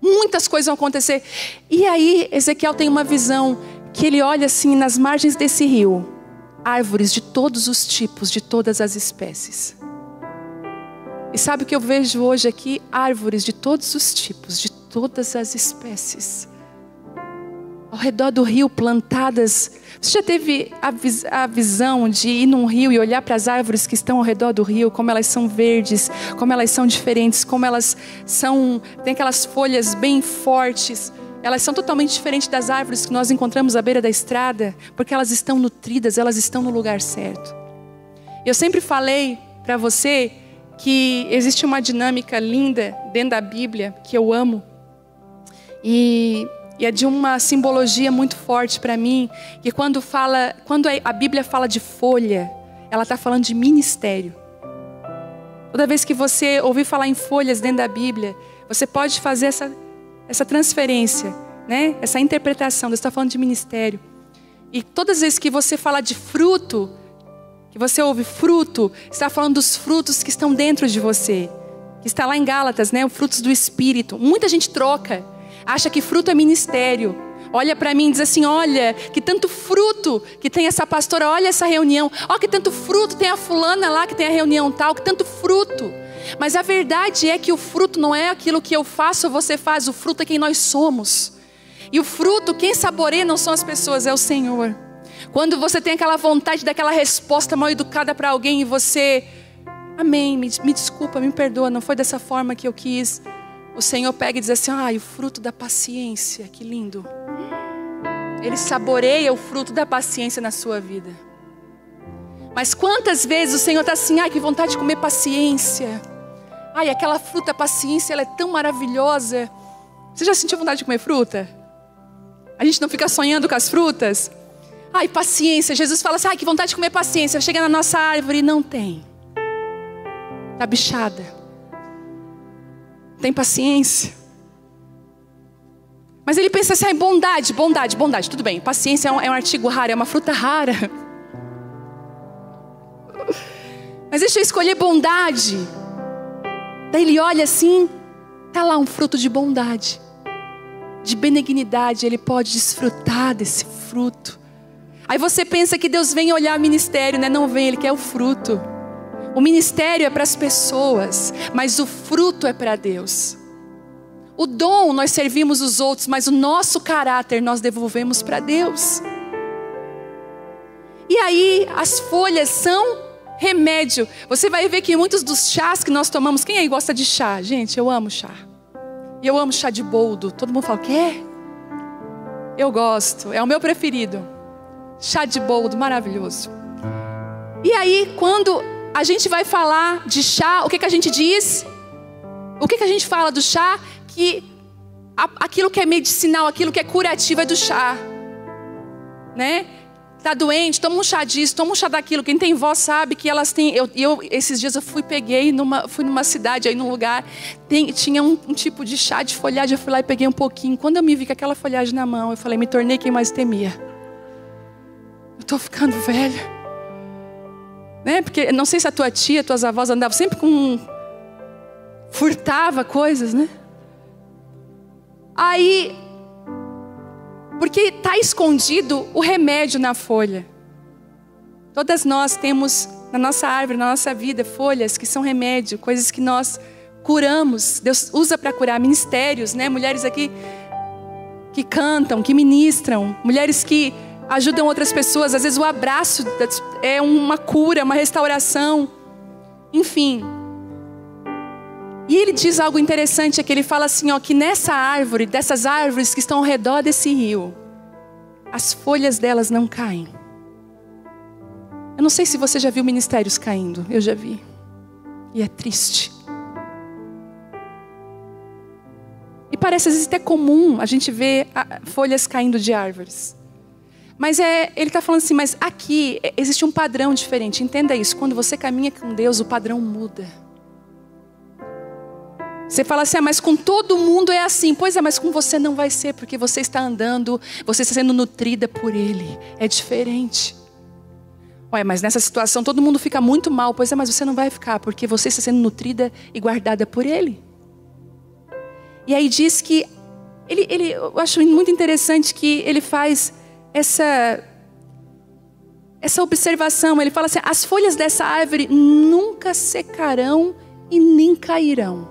Muitas coisas vão acontecer. E aí Ezequiel tem uma visão, que ele olha assim, nas margens desse rio, árvores de todos os tipos, de todas as espécies. E sabe o que eu vejo hoje aqui? Árvores de todos os tipos, de todas as espécies. Ao redor do rio plantadas. Você já teve a visão de ir num rio e olhar para as árvores que estão ao redor do rio, como elas são verdes, como elas são diferentes, como elas tem aquelas folhas bem fortes. Elas são totalmente diferentes das árvores que nós encontramos à beira da estrada, porque elas estão nutridas, elas estão no lugar certo. Eu sempre falei para você que existe uma dinâmica linda dentro da Bíblia, que eu amo, e é de uma simbologia muito forte para mim, que quando a Bíblia fala de folha, ela está falando de ministério. Toda vez que você ouvir falar em folhas dentro da Bíblia, você pode fazer essa transferência, né? Essa interpretação, você está falando de ministério. E todas as vezes que você fala de fruto, que você ouve fruto, está falando dos frutos que estão dentro de você, que está lá em Gálatas, né? Os frutos do Espírito. Muita gente troca, acha que fruto é ministério. Olha para mim e diz assim: olha, que tanto fruto que tem essa pastora, olha essa reunião. Olha que tanto fruto tem a fulana lá que tem a reunião tal, que tanto fruto. Mas a verdade é que o fruto não é aquilo que eu faço ou você faz, o fruto é quem nós somos. E o fruto, quem saboreia não são as pessoas, é o Senhor. Quando você tem aquela vontade daquela resposta mal educada para alguém e você, amém, me desculpa, me perdoa, não foi dessa forma que eu quis. O Senhor pega e diz assim: o fruto da paciência, que lindo. Ele saboreia o fruto da paciência na sua vida. Mas quantas vezes o Senhor está assim: que vontade de comer paciência. Aquela fruta paciência, ela é tão maravilhosa. Você já sentiu vontade de comer fruta? A gente não fica sonhando com as frutas? Paciência. Jesus fala assim: que vontade de comer paciência. Chega na nossa árvore e não tem. Está bichada. Tem paciência. Mas ele pensa assim: bondade. Tudo bem, paciência é um artigo raro, é uma fruta rara. Mas deixa eu escolher bondade. Daí ele olha assim, está lá um fruto de bondade, de benignidade. Ele pode desfrutar desse fruto. Aí você pensa que Deus vem olhar o ministério, né? Não vem, Ele quer o fruto. O ministério é para as pessoas, mas o fruto é para Deus. O dom nós servimos os outros, mas o nosso caráter nós devolvemos para Deus. E aí as folhas são remédio. Você vai ver que muitos dos chás que nós tomamos, quem aí gosta de chá? Gente, eu amo chá. E eu amo chá de boldo. Todo mundo fala: quê? Eu gosto, é o meu preferido. Chá de boldo, maravilhoso. E aí quando a gente vai falar de chá, o que a gente diz? O que a gente fala do chá? Que aquilo que é medicinal, aquilo que é curativo é do chá, né? Tá doente, toma um chá disso, toma um chá daquilo. Quem tem vó sabe que elas têm. Esses dias eu fui numa cidade aí, num lugar, tinha um tipo de chá de folhagem. Eu fui lá e peguei um pouquinho. Quando eu me vi com aquela folhagem na mão, eu falei: me tornei quem mais temia. Eu tô ficando velha, né? Porque não sei se a tua tia, tuas avós andavam sempre furtava coisas, né? Aí, porque está escondido o remédio na folha. Todas nós temos na nossa árvore, na nossa vida, folhas que são remédio, coisas que nós curamos. Deus usa para curar. Ministérios, né? Mulheres aqui que cantam, que ministram, mulheres que ajudam outras pessoas. Às vezes o abraço é uma cura, uma restauração, enfim. E ele diz algo interessante aqui, ele fala assim, que nessa árvore, dessas árvores que estão ao redor desse rio, as folhas delas não caem. Eu não sei se você já viu ministérios caindo, eu já vi. E é triste. E parece às vezes até comum a gente ver folhas caindo de árvores. Mas ele está falando assim, mas aqui existe um padrão diferente, entenda isso. Quando você caminha com Deus, o padrão muda. Você fala assim, mas com todo mundo é assim. Pois é, mas com você não vai ser, porque você está andando, você está sendo nutrida por Ele. É diferente. Ué, mas nessa situação todo mundo fica muito mal. Pois é, mas você não vai ficar, porque você está sendo nutrida e guardada por Ele. E aí diz que, eu acho muito interessante que ele faz essa observação. Ele fala assim, as folhas dessa árvore nunca secarão e nem cairão.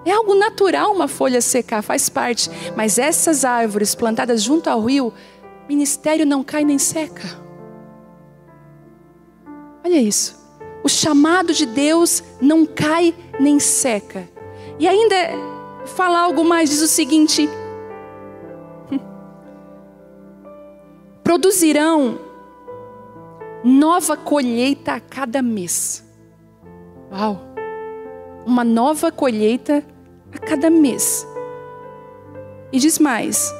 É algo natural uma folha secar, faz parte. Mas essas árvores plantadas junto ao rio, ministério não cai nem seca. Olha isso. O chamado de Deus não cai nem seca. E ainda fala algo mais, diz o seguinte: produzirão nova colheita a cada mês. Uau! Uma nova colheita a cada mês. E diz mais: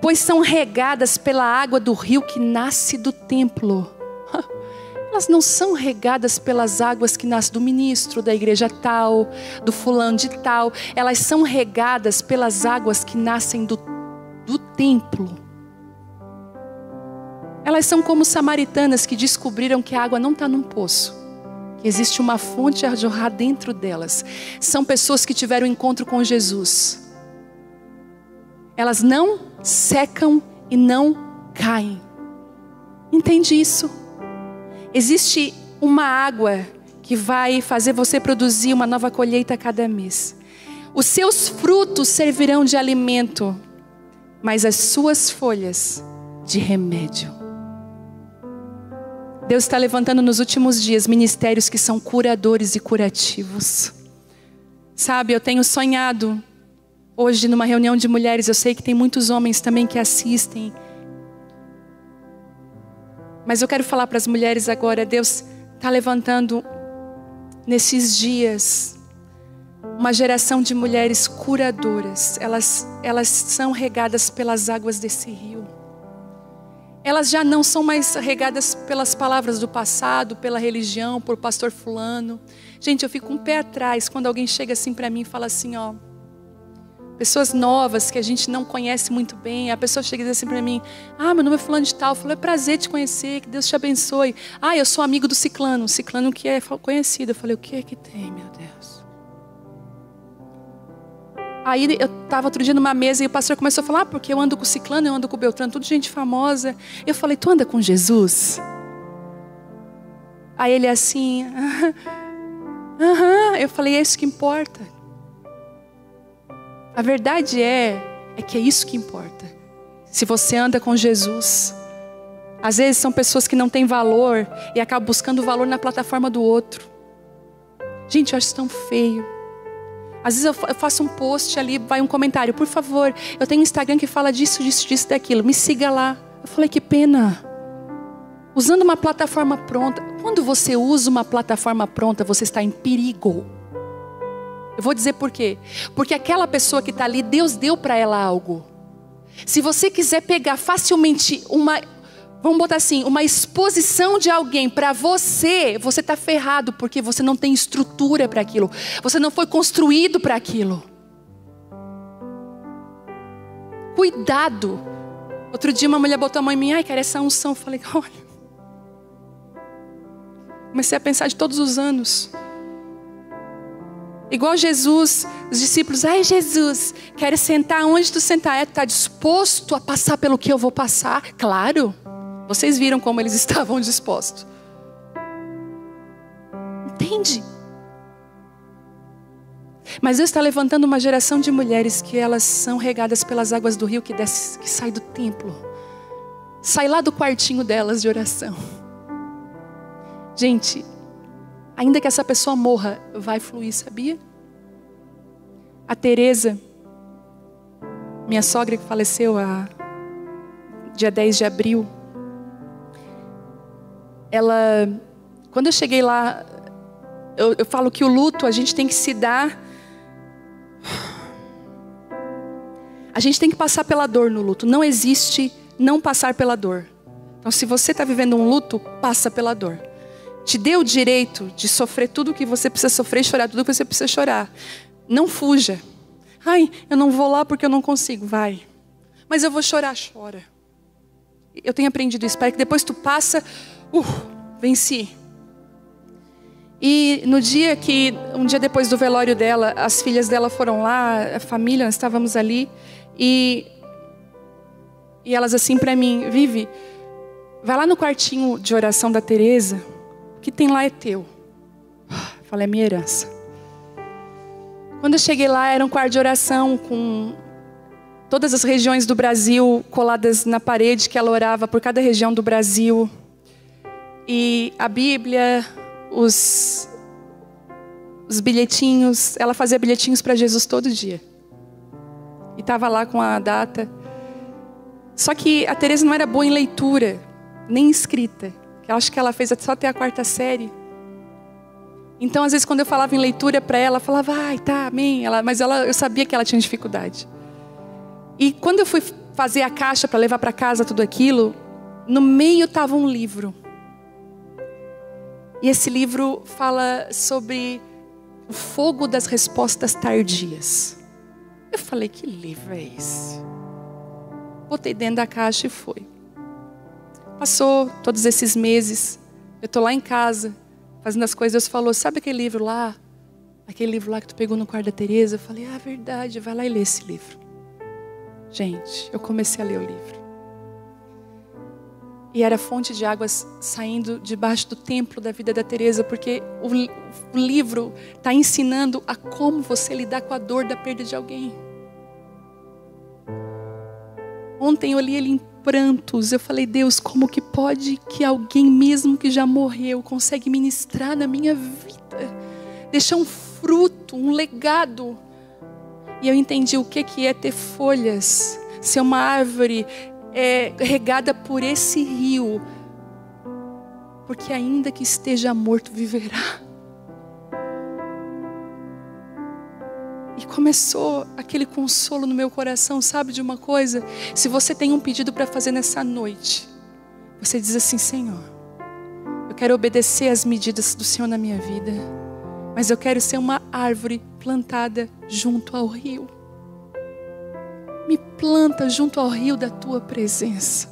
pois são regadas pela água do rio que nasce do templo. Elas não são regadas pelas águas que nascem do ministro, da igreja tal, do fulano de tal. Elas são regadas pelas águas que nascem do templo. Elas são como samaritanas que descobriram que a água não está num poço, que existe uma fonte a jorrar dentro delas. São pessoas que tiveram um encontro com Jesus. Elas não secam e não caem. Entende isso? Existe uma água que vai fazer você produzir uma nova colheita a cada mês. Os seus frutos servirão de alimento, mas as suas folhas de remédio. Deus está levantando nos últimos dias ministérios que são curadores e curativos. Sabe, eu tenho sonhado hoje numa reunião de mulheres, eu sei que tem muitos homens também que assistem. Mas eu quero falar para as mulheres agora, Deus está levantando nesses dias uma geração de mulheres curadoras. Elas são regadas pelas águas desse rio. Elas já não são mais regadas pelas palavras do passado, pela religião, por pastor fulano. Gente, eu fico um pé atrás quando alguém chega assim para mim e fala assim, ó, pessoas novas que a gente não conhece muito bem. A pessoa chega e diz assim para mim: ah, meu nome é fulano de tal. Eu falo: é prazer te conhecer, que Deus te abençoe. Ah, eu sou amigo do ciclano, ciclano que é conhecido. Eu falei: o que é que tem, meu Deus? Aí eu estava outro dia numa mesa e o pastor começou a falar: ah, porque eu ando com o ciclano, eu ando com o Beltrano, tudo gente famosa. Eu falei: tu anda com Jesus? Aí ele assim, aham. Eu falei: é isso que importa. A verdade é que é isso que importa. Se você anda com Jesus. Às vezes são pessoas que não têm valor e acabam buscando valor na plataforma do outro. Gente, eu acho isso tão feio. Às vezes eu faço um post ali, vai um comentário: por favor, eu tenho um Instagram que fala disso, daquilo, me siga lá. Eu falei: que pena. Usando uma plataforma pronta. Quando você usa uma plataforma pronta, você está em perigo. Eu vou dizer por quê. Porque aquela pessoa que está ali, Deus deu para ela algo. Se você quiser pegar facilmente vamos botar assim, uma exposição de alguém para você está ferrado, porque você não tem estrutura para aquilo. Você não foi construído para aquilo. Cuidado. Outro dia uma mulher botou a mão em mim: ai, quero essa unção. Eu falei: olha. Comecei a pensar de todos os anos. Igual Jesus, os discípulos: ai, Jesus, quero sentar onde tu sentar. Tu está disposto a passar pelo que eu vou passar? Claro. Vocês viram como eles estavam dispostos. Entende? Mas Deus está levantando uma geração de mulheres que elas são regadas pelas águas do rio que sai do templo. Sai lá do quartinho delas de oração. Gente, ainda que essa pessoa morra, vai fluir, sabia? A Tereza, minha sogra que faleceu dia 10 de abril. Quando eu cheguei lá, eu falo que o luto a gente tem que se dar. A gente tem que passar pela dor no luto. Não existe não passar pela dor. Então, se você está vivendo um luto, passa pela dor. Te dê o direito de sofrer tudo o que você precisa sofrer e chorar tudo o que você precisa chorar. Não fuja. Ai, eu não vou lá porque eu não consigo. Vai. Mas eu vou chorar, chora. Eu tenho aprendido isso. Para que depois tu passa, venci. E no dia um dia depois do velório dela, as filhas dela foram lá, a família, nós estávamos ali. E elas assim para mim: Vivi, vai lá no quartinho de oração da Tereza. O que tem lá é teu. Eu falei: é minha herança. Quando eu cheguei lá, era um quarto de oração com todas as regiões do Brasil coladas na parede, que ela orava por cada região do Brasil. E a Bíblia, os bilhetinhos, ela fazia bilhetinhos para Jesus todo dia. E estava lá com a data. Só que a Teresa não era boa em leitura, nem escrita. Eu acho que ela fez só até a 4ª série. Então, às vezes, quando eu falava em leitura para ela, falava, ai, tá, amém. Mas eu sabia que ela tinha dificuldade. E quando eu fui fazer a caixa para levar para casa tudo aquilo, no meio estava um livro. E esse livro fala sobre o fogo das respostas tardias. Eu falei, que livro é esse? Botei dentro da caixa e foi. Passou todos esses meses, eu estou lá em casa, fazendo as coisas. Deus falou, sabe aquele livro lá? Aquele livro lá que tu pegou no quarto da Teresa? Eu falei, verdade, vai lá e lê esse livro. Gente, eu comecei a ler o livro. E era fonte de águas saindo debaixo do templo da vida da Teresa, porque o livro está ensinando a como você lidar com a dor da perda de alguém. Ontem eu li ele em prantos. Eu falei, Deus, como que pode que alguém mesmo que já morreu consegue ministrar na minha vida? Deixar um fruto, um legado. E eu entendi o que é ter folhas, ser uma árvore regada por esse rio. Porque ainda que esteja morto, viverá. E começou aquele consolo no meu coração, sabe de uma coisa? Se você tem um pedido para fazer nessa noite, você diz assim, Senhor, eu quero obedecer às medidas do Senhor na minha vida, mas eu quero ser uma árvore plantada junto ao rio. Me planta junto ao rio da tua presença.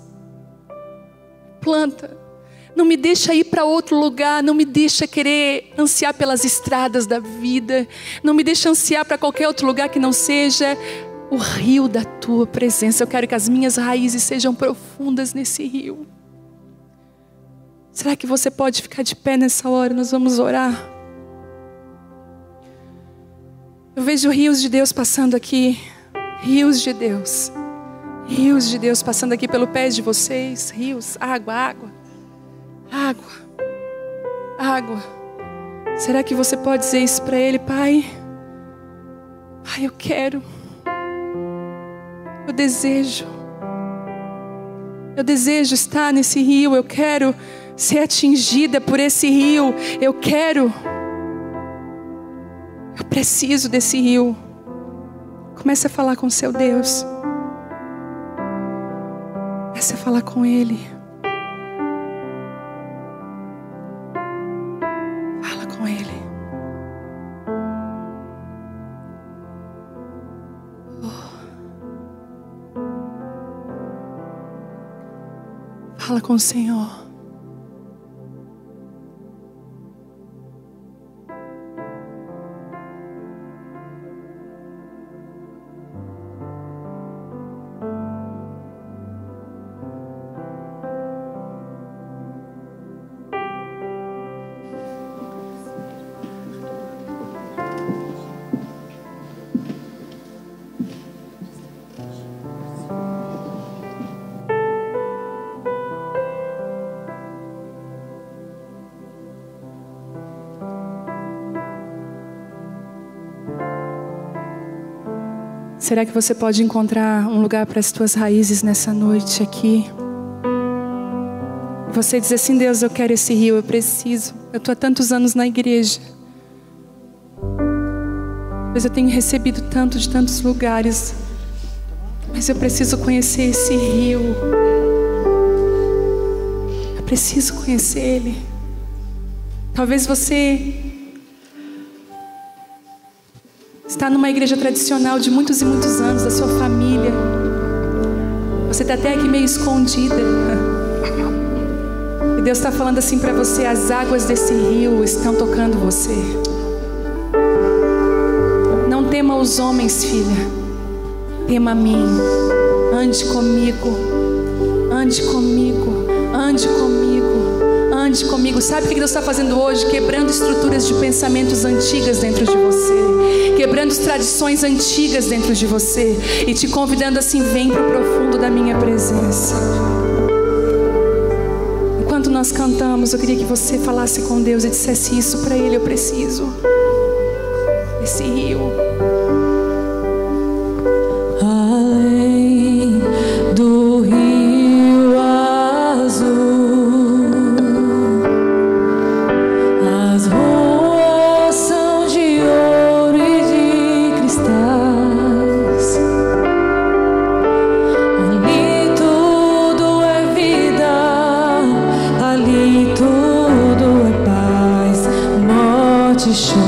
Planta. Não me deixa ir para outro lugar. Não me deixa querer ansiar pelas estradas da vida. Não me deixa ansiar para qualquer outro lugar que não seja o rio da tua presença. Eu quero que as minhas raízes sejam profundas nesse rio. Será que você pode ficar de pé nessa hora? Nós vamos orar. Eu vejo rios de Deus passando aqui. Rios de Deus. Rios de Deus passando aqui pelo pé de vocês. Rios, água, água. Água. Água. Será que você pode dizer isso para Ele? Pai, eu quero. Eu desejo estar nesse rio. Eu quero ser atingida por esse rio. Eu preciso desse rio. Comece a falar com seu Deus. Comece a falar com Ele. Fala com Ele. Fala com o Senhor. Será que você pode encontrar um lugar para as tuas raízes nessa noite aqui? Você diz assim, Deus, eu quero esse rio, eu preciso. Eu estou há tantos anos na igreja. Mas eu tenho recebido tanto de tantos lugares. Mas eu preciso conhecer esse rio. Eu preciso conhecer Ele. Talvez você está numa igreja tradicional de muitos e muitos anos, da sua família. Você está até aqui meio escondida. E Deus está falando assim para você, as águas desse rio estão tocando você. Não tema os homens, filha. Tema a mim. Ande comigo. Ande comigo. Ande comigo. Ande comigo. Sabe o que Deus está fazendo hoje? Quebrando estruturas de pensamentos antigas dentro de você. Quebrando quebrando as tradições antigas dentro de você e te convidando assim: vem para o profundo da minha presença. Enquanto nós cantamos, eu queria que você falasse com Deus e dissesse isso para Ele: eu preciso desse rio. Além do rio azul, as ruas são de ouro e de cristais. Ali tudo é vida, ali tudo é paz, morte e choro.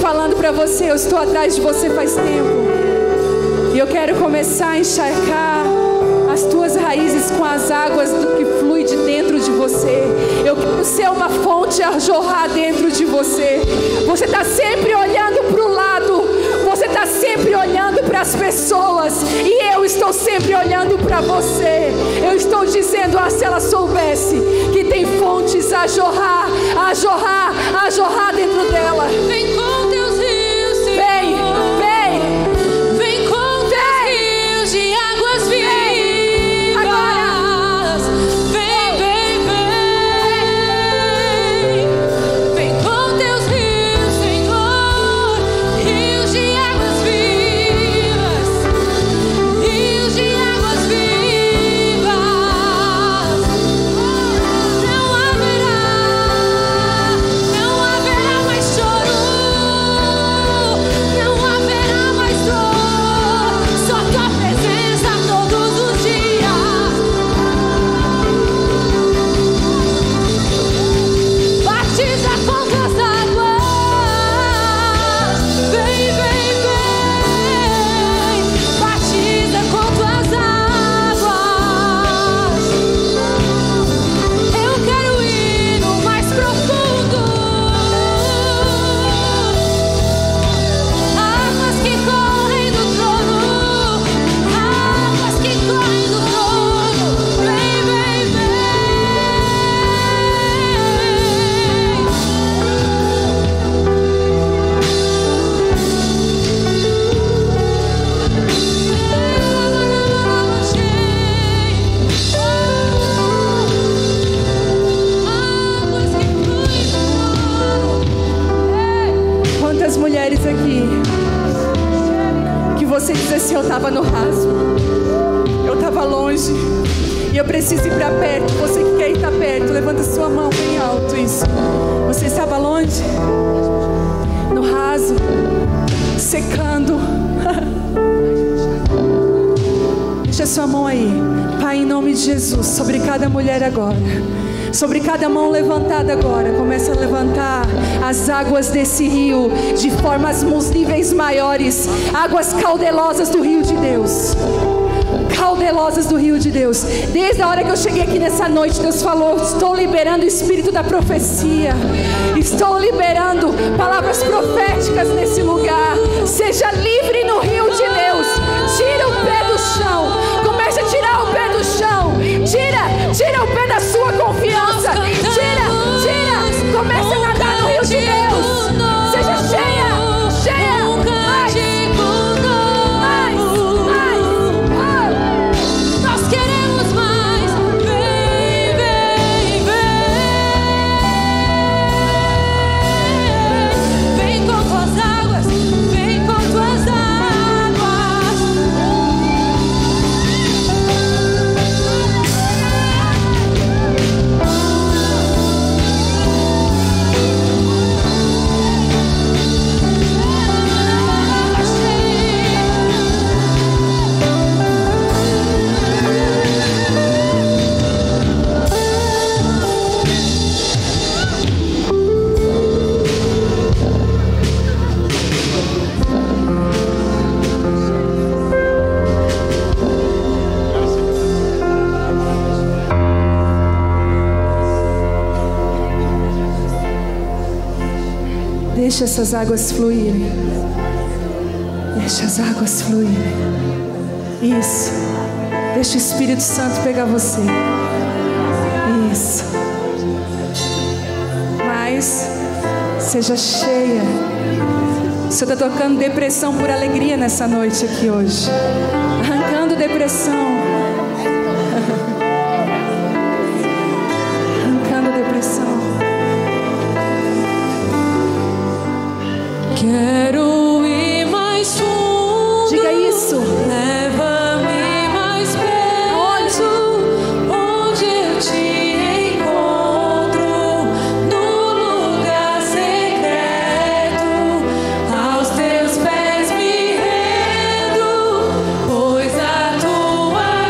falando para você: eu estou atrás de você faz tempo. E eu quero começar a encharcar as tuas raízes com as águas do que flui de dentro de você. Eu quero ser uma fonte a jorrar dentro de você. Você está sempre olhando para o lado. Você está sempre olhando para as pessoas. E eu estou sempre olhando para você. Eu estou dizendo: se ela soubesse que tem fontes a jorrar, a jorrar, a jorrar dentro dela. Vem com teus rios, Senhor. Vem, vem. Vem com teus rios de águas vivas. Agora. Vem, vem, vem. Vem com teus rios, Senhor. Rios de águas vivas. Rios de águas vivas. Não haverá mais choro. Não haverá mais dor. Só tua presença todos os dias. Batiza com tuas águas. Vem, vem, vem. Batiza com tuas águas. Eu quero ir no mais profundo. Águas que correm do trono. Águas que correm do trono. Vem, vem, vem. Águas que fluem do trono. Quantas mulheres aqui que você diz assim: eu estava no raso, eu estava longe e eu preciso ir para perto. Você que quer ir estar perto, levanta sua mão bem alto. Isso. Você estava longe, no raso, secando. Deixa sua mão aí. Pai, em nome de Jesus, sobre cada mulher agora, sobre cada mão levantada agora, começa a levantar as águas desse rio de formas nos níveis maiores. Águas caudelosas do rio de Deus. Caudelosas do rio de Deus. Desde a hora que eu cheguei aqui nessa noite, Deus falou: estou liberando o espírito da profecia. Estou liberando palavras proféticas nesse lugar. Seja livre no rio de Deus. Tira o pé do chão. Comece a tirar o pé do chão. Tira o pé da sua confiança. Tira. Comece a nadar no rio de Deus. Seja cheia. Nós queremos mais. Vem, vem, vem. Vem com tuas águas. Vem com tuas águas. Deixa essas águas fluírem. Deixa as águas fluírem. Isso. Deixa o Espírito Santo pegar você. Isso. Mas seja cheia. O Senhor está tocando depressão por alegria nessa noite aqui hoje. Arrancando depressão. Arrancando depressão. Quero ir mais fundo. Diga isso. Leva-me mais perto. Onde eu te encontro, no lugar secreto. Aos teus pés me rendo, pois a tua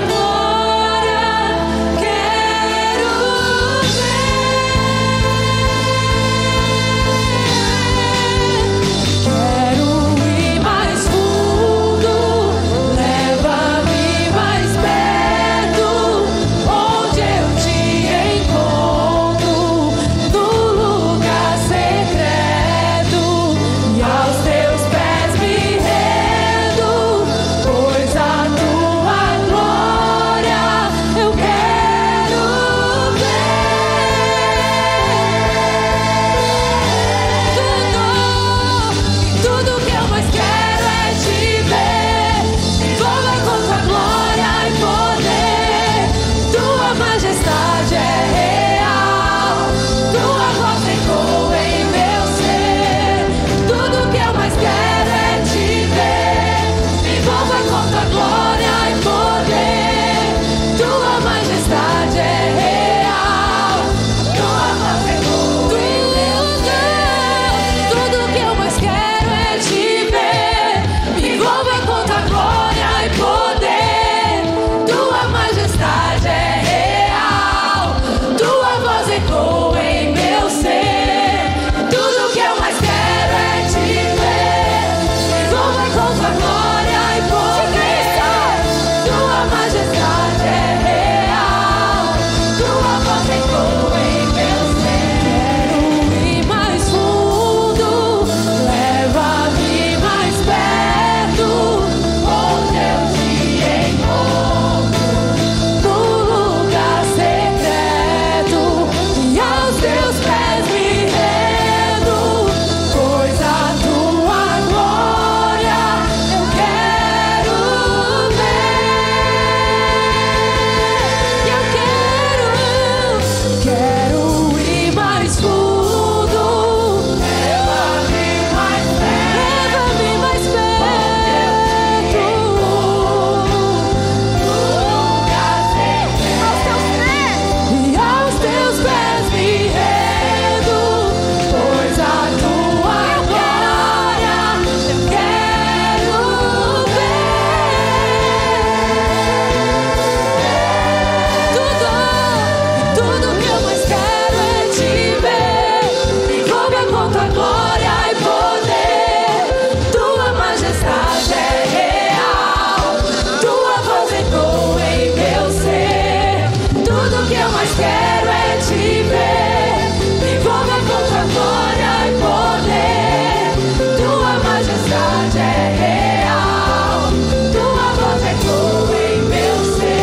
que eu mais quero é te ver. Me envolva com tua glória e poder. Tua majestade é real. Tua voz ecoa em meu ser.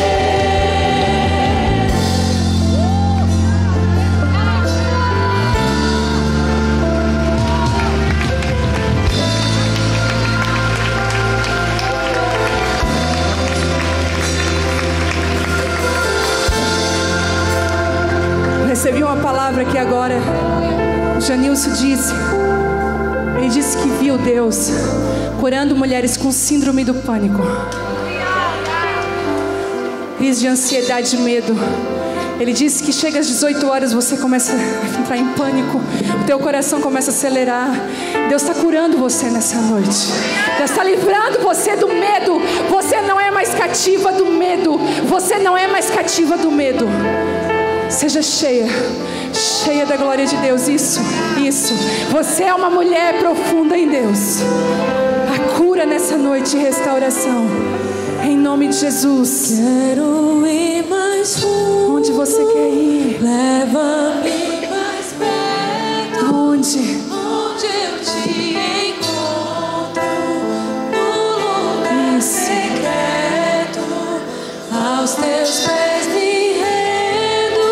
Recebi uma palavra aqui agora. O Janilson disse. Ele disse que viu Deus curando mulheres com síndrome do pânico, crise de ansiedade e medo. Ele disse que chega às 18 horas, você começa a entrar em pânico, o teu coração começa a acelerar. Deus está curando você nessa noite. Deus está livrando você do medo. Você não é mais cativa do medo. Você não é mais cativa do medo. Seja cheia da glória de Deus. Isso. Você é uma mulher profunda em Deus. A cura nessa noite e restauração. Em nome de Jesus. Quero ir mais fundo. Onde você quer ir? Leva-me mais perto. Onde? Onde eu te encontro. No lugar secreto. Aos teus pés me rendo.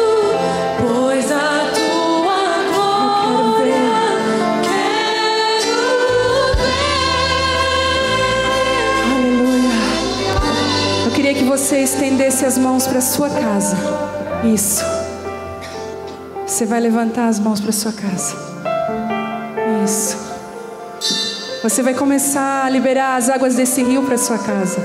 Pois a tua glória quero ver. Aleluia. Eu queria que você estendesse as mãos para a sua casa. Isso. Você vai levantar as mãos para a sua casa. Isso. Você vai começar a liberar as águas desse rio para a sua casa.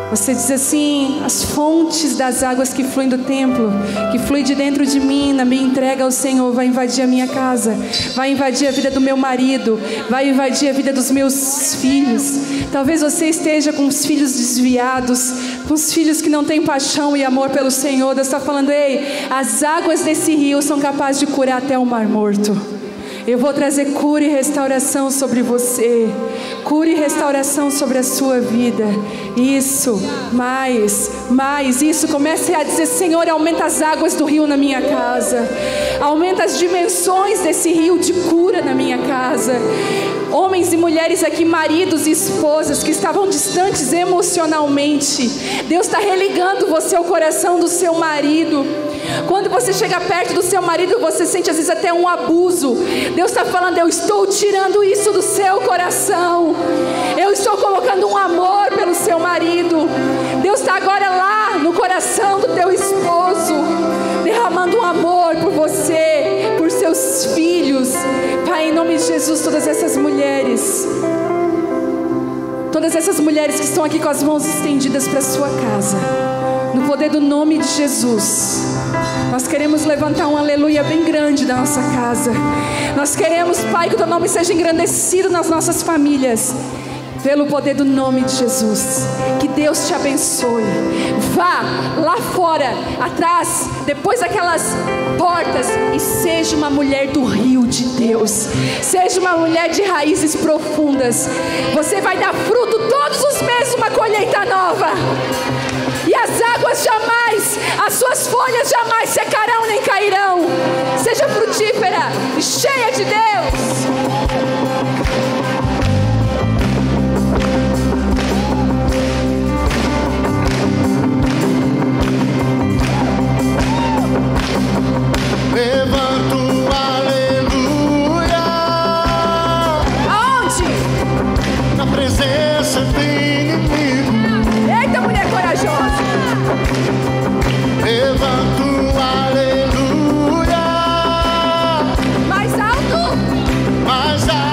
Você diz assim: as fontes das águas que fluem do templo, que flui de dentro de mim, na minha entrega ao Senhor, vai invadir a minha casa, vai invadir a vida do meu marido, vai invadir a vida dos meus filhos. Talvez você esteja com os filhos desviados, com os filhos que não têm paixão e amor pelo Senhor. Deus está falando: ei, as águas desse rio são capazes de curar até o mar morto. Eu vou trazer cura e restauração sobre você. Cura e restauração sobre a sua vida. Isso, mais, isso. Comece a dizer: Senhor, aumenta as águas do rio na minha casa. Aumenta as dimensões desse rio de cura na minha casa. Homens e mulheres aqui, maridos e esposas que estavam distantes emocionalmente, Deus está religando você ao coração do seu marido. Quando você chega perto do seu marido, você sente às vezes até um abuso. Deus está falando: eu estou tirando isso do seu coração. Eu estou colocando um amor pelo seu marido. Deus está agora lá no coração do teu esposo, derramando um amor por você, por seus filhos. Pai, em nome de Jesus, todas essas mulheres que estão aqui com as mãos estendidas para a sua casa, no poder do nome de Jesus, nós queremos levantar um aleluia bem grande da nossa casa. Nós queremos, Pai, que o teu nome seja engrandecido nas nossas famílias, pelo poder do nome de Jesus. Que Deus te abençoe. Vá lá fora, atrás, depois daquelas portas, e seja uma mulher do rio de Deus. Seja uma mulher de raízes profundas. Você vai dar fruto todos os meses, uma colheita nova. E as águas jamais, as suas folhas jamais secarão nem cairão. Seja frutífera e cheia de Deus. Levanto um aleluia. Aonde? Na presença do inimigo. Eita, mulher corajosa. Levanto um aleluia. Mais alto. Mais alto.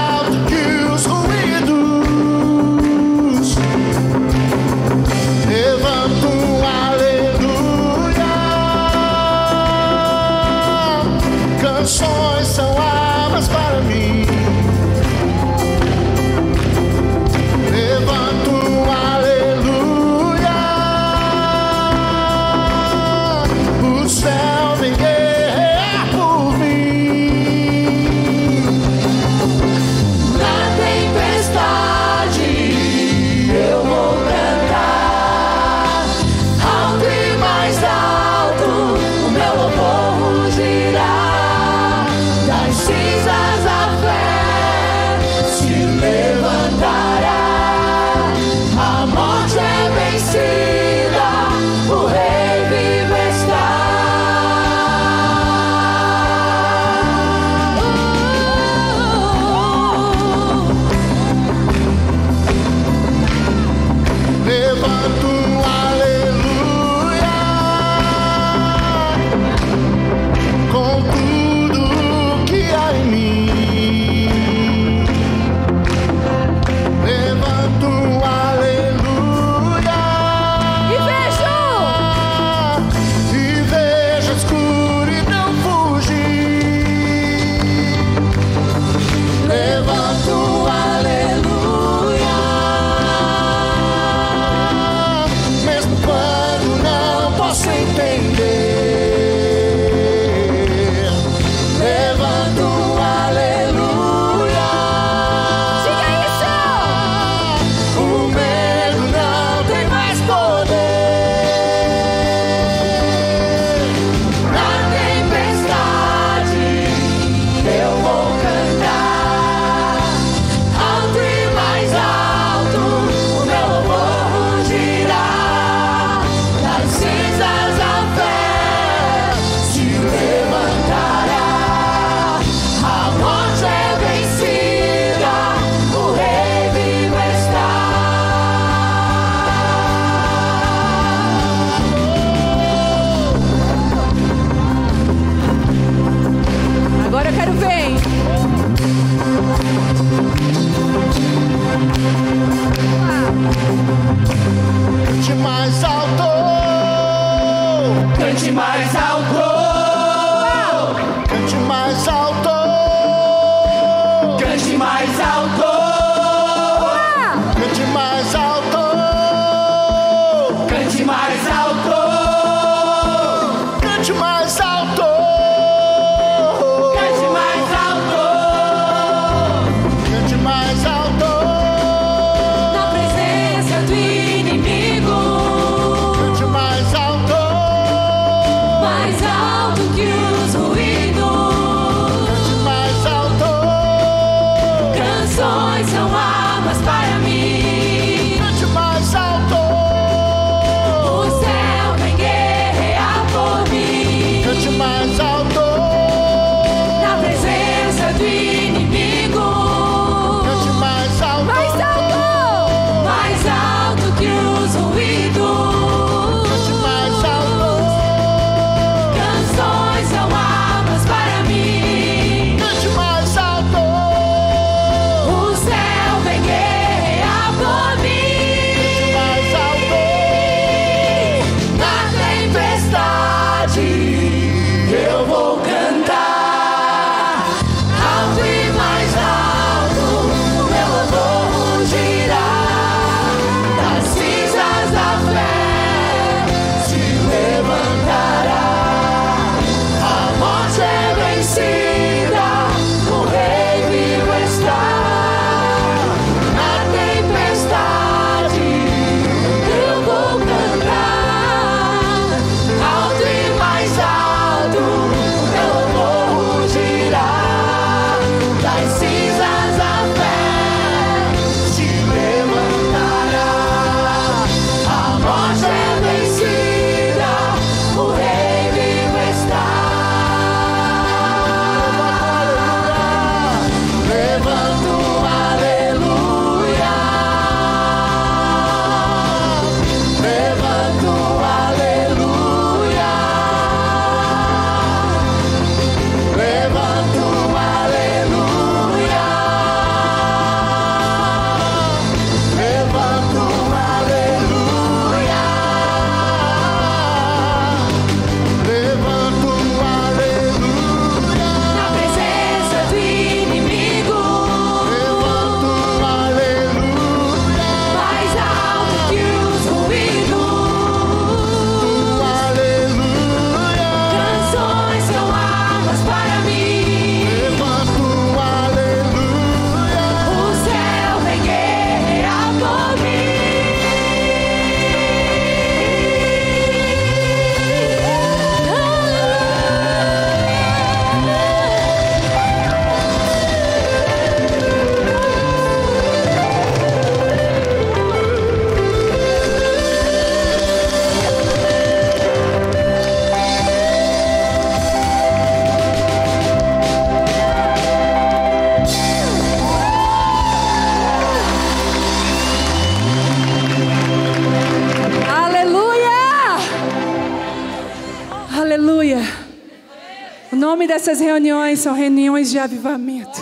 O nome dessas reuniões são reuniões de avivamento.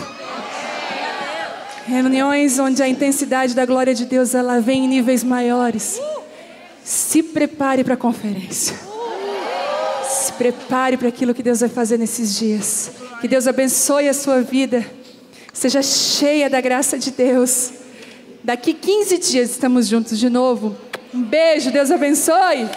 Reuniões onde a intensidade da glória de Deus ela vem em níveis maiores. Se prepare para a conferência. Se prepare para aquilo que Deus vai fazer nesses dias. Que Deus abençoe a sua vida. Seja cheia da graça de Deus. Daqui 15 dias estamos juntos de novo. Um beijo, Deus abençoe.